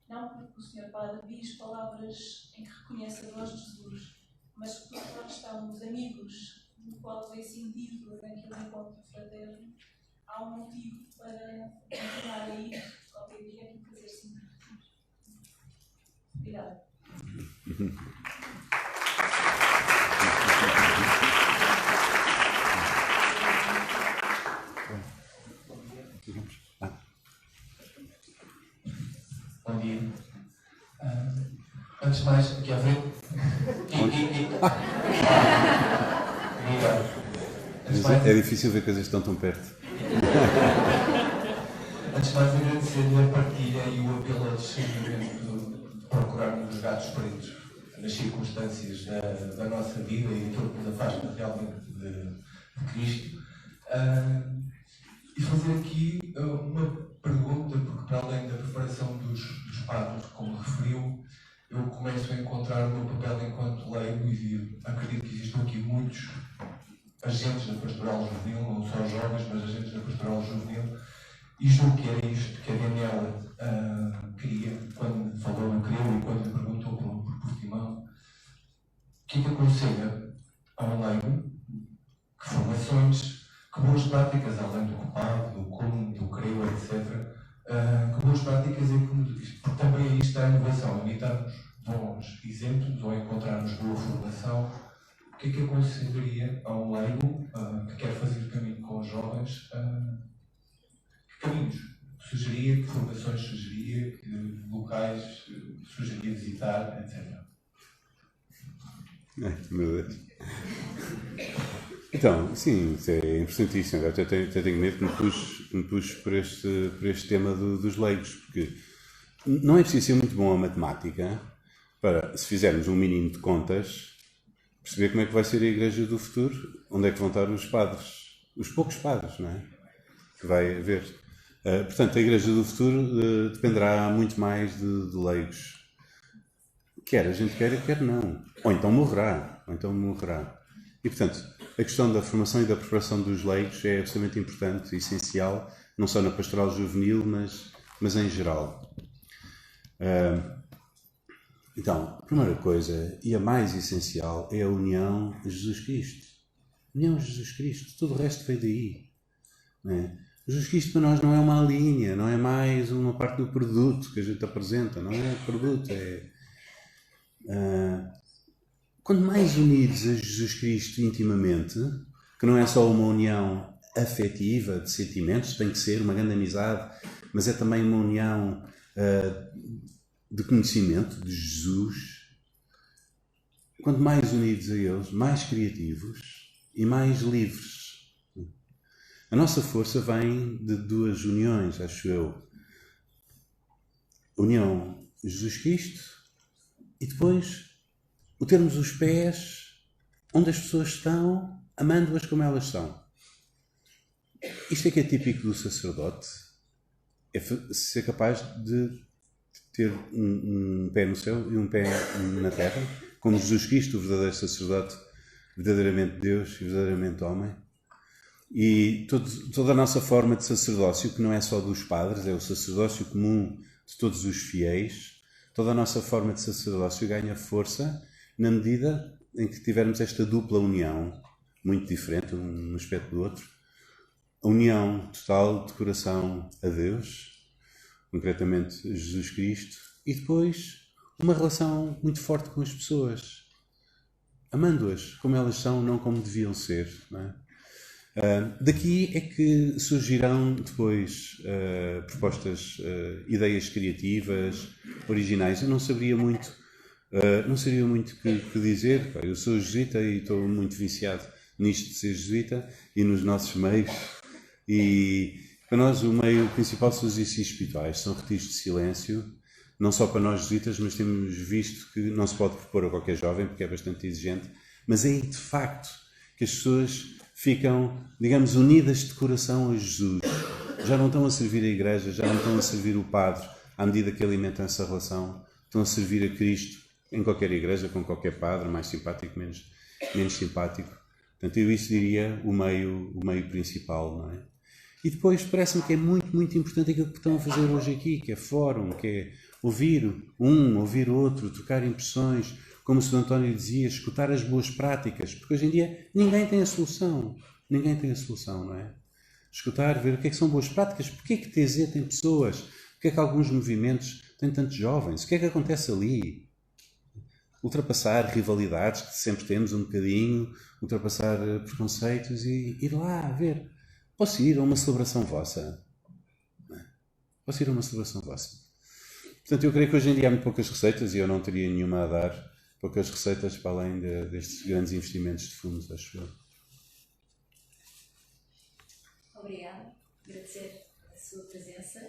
não porque o Sr. Padre diz palavras em que reconhece a voz de Jesus, mas porque lá estão os amigos no qual vê sentido naquele encontro fraterno, há um motivo para continuar a ir qualquer dia e fazer sentido. Obrigada. Bom dia. Antes de mais, aqui à frente. É difícil ver coisas que estão tão perto. Antes de mais, agradecer-lhe a partilha e o apelo ao discernimento de procurarmos os gatos pretos nas circunstâncias da nossa vida e daquilo que nos afasta realmente de Cristo. E fazer aqui uma pergunta, porque para além da preparação dos padres, como referiu, eu começo a encontrar o meu papel enquanto leigo e acredito que existam aqui muitos agentes da pastoral juvenil, não só jovens, mas agentes da pastoral juvenil, e julgo que era isto que a Daniela queria, quando falou do creu e quando lhe perguntou por Portimão. O que é que aconselha ao leigo? Que formações, que boas práticas, além do copado, do como, do creu, etc., que boas práticas é que, porque também aí está a inovação, imitarmos bons exemplos ou encontrarmos boa formação. O que é que aconselharia a um leigo que quer fazer o caminho com os jovens? Que caminhos sugeria, que formações sugeria, que locais sugeria visitar, etc. Meu Deus. Então, sim, isso é interessantíssimo. Eu até tenho medo que me puxe por este tema dos leigos, porque não é preciso ser muito bom a matemática para, se fizermos um mínimo de contas, perceber como é que vai ser a Igreja do futuro, onde é que vão estar os padres, os poucos padres, não é? Que vai haver. Portanto, a Igreja do futuro dependerá muito mais de leigos. Quer a gente queira, quer não. Ou então morrerá. E, portanto, a questão da formação e da preparação dos leigos é absolutamente importante e essencial, não só na pastoral juvenil, mas em geral. Então, a primeira coisa, e a mais essencial, é a união a Jesus Cristo. União a Jesus Cristo. Tudo o resto veio daí. Não é? Jesus Cristo para nós não é uma linha, não é mais uma parte do produto que a gente apresenta, não é produto, quanto mais unidos a Jesus Cristo intimamente, que não é só uma união afetiva, de sentimentos, tem que ser uma grande amizade, mas é também uma união de conhecimento de Jesus. Quanto mais unidos a eles, mais criativos e mais livres. A nossa força vem de duas uniões, acho eu. União Jesus Cristo e depois o termos os pés onde as pessoas estão, amando-as como elas são. Isto é que é típico do sacerdote. É ser capaz de ter um pé no céu e um pé na terra, como Jesus Cristo, o verdadeiro sacerdote, verdadeiramente Deus e verdadeiramente homem. E toda a nossa forma de sacerdócio, que não é só dos padres, é o sacerdócio comum de todos os fiéis, toda a nossa forma de sacerdócio ganha força na medida em que tivermos esta dupla união, muito diferente um aspecto do outro, a união total de coração a Deus, concretamente Jesus Cristo, e depois uma relação muito forte com as pessoas, amando-as como elas são, não como deviam ser, não é? Daqui é que surgirão depois propostas, ideias criativas, originais. Eu não saberia muito que dizer. Eu sou jesuíta e estou muito viciado nisto de ser jesuíta e nos nossos meios. E para nós o meio principal são os exercícios espirituais, são retiros de silêncio, não só para nós jesuítas, mas temos visto que não se pode propor a qualquer jovem, porque é bastante exigente, mas é aí de facto que as pessoas ficam, digamos, unidas de coração a Jesus. Já não estão a servir a igreja, já não estão a servir o padre, à medida que alimentam essa relação, estão a servir a Cristo em qualquer igreja, com qualquer padre, mais simpático, menos simpático. Portanto, eu isso diria o meio principal, não é? E depois parece-me que é muito, muito importante aquilo que estão a fazer hoje aqui, que é fórum, que é ouvir um, ouvir outro, trocar impressões, como o Sr. António dizia, escutar as boas práticas, porque hoje em dia ninguém tem a solução, não é? Escutar, ver o que é que são boas práticas, porque é que TZ tem pessoas, porque é que alguns movimentos têm tantos jovens, o que é que acontece ali? Ultrapassar rivalidades, que sempre temos um bocadinho, ultrapassar preconceitos e ir lá ver. Posso ir a uma celebração vossa? Posso ir a uma celebração vossa? Portanto, eu creio que hoje em dia há muito poucas receitas e eu não teria nenhuma a dar, poucas receitas para além destes grandes investimentos de fundos, acho eu. Obrigada. Agradecer a sua presença.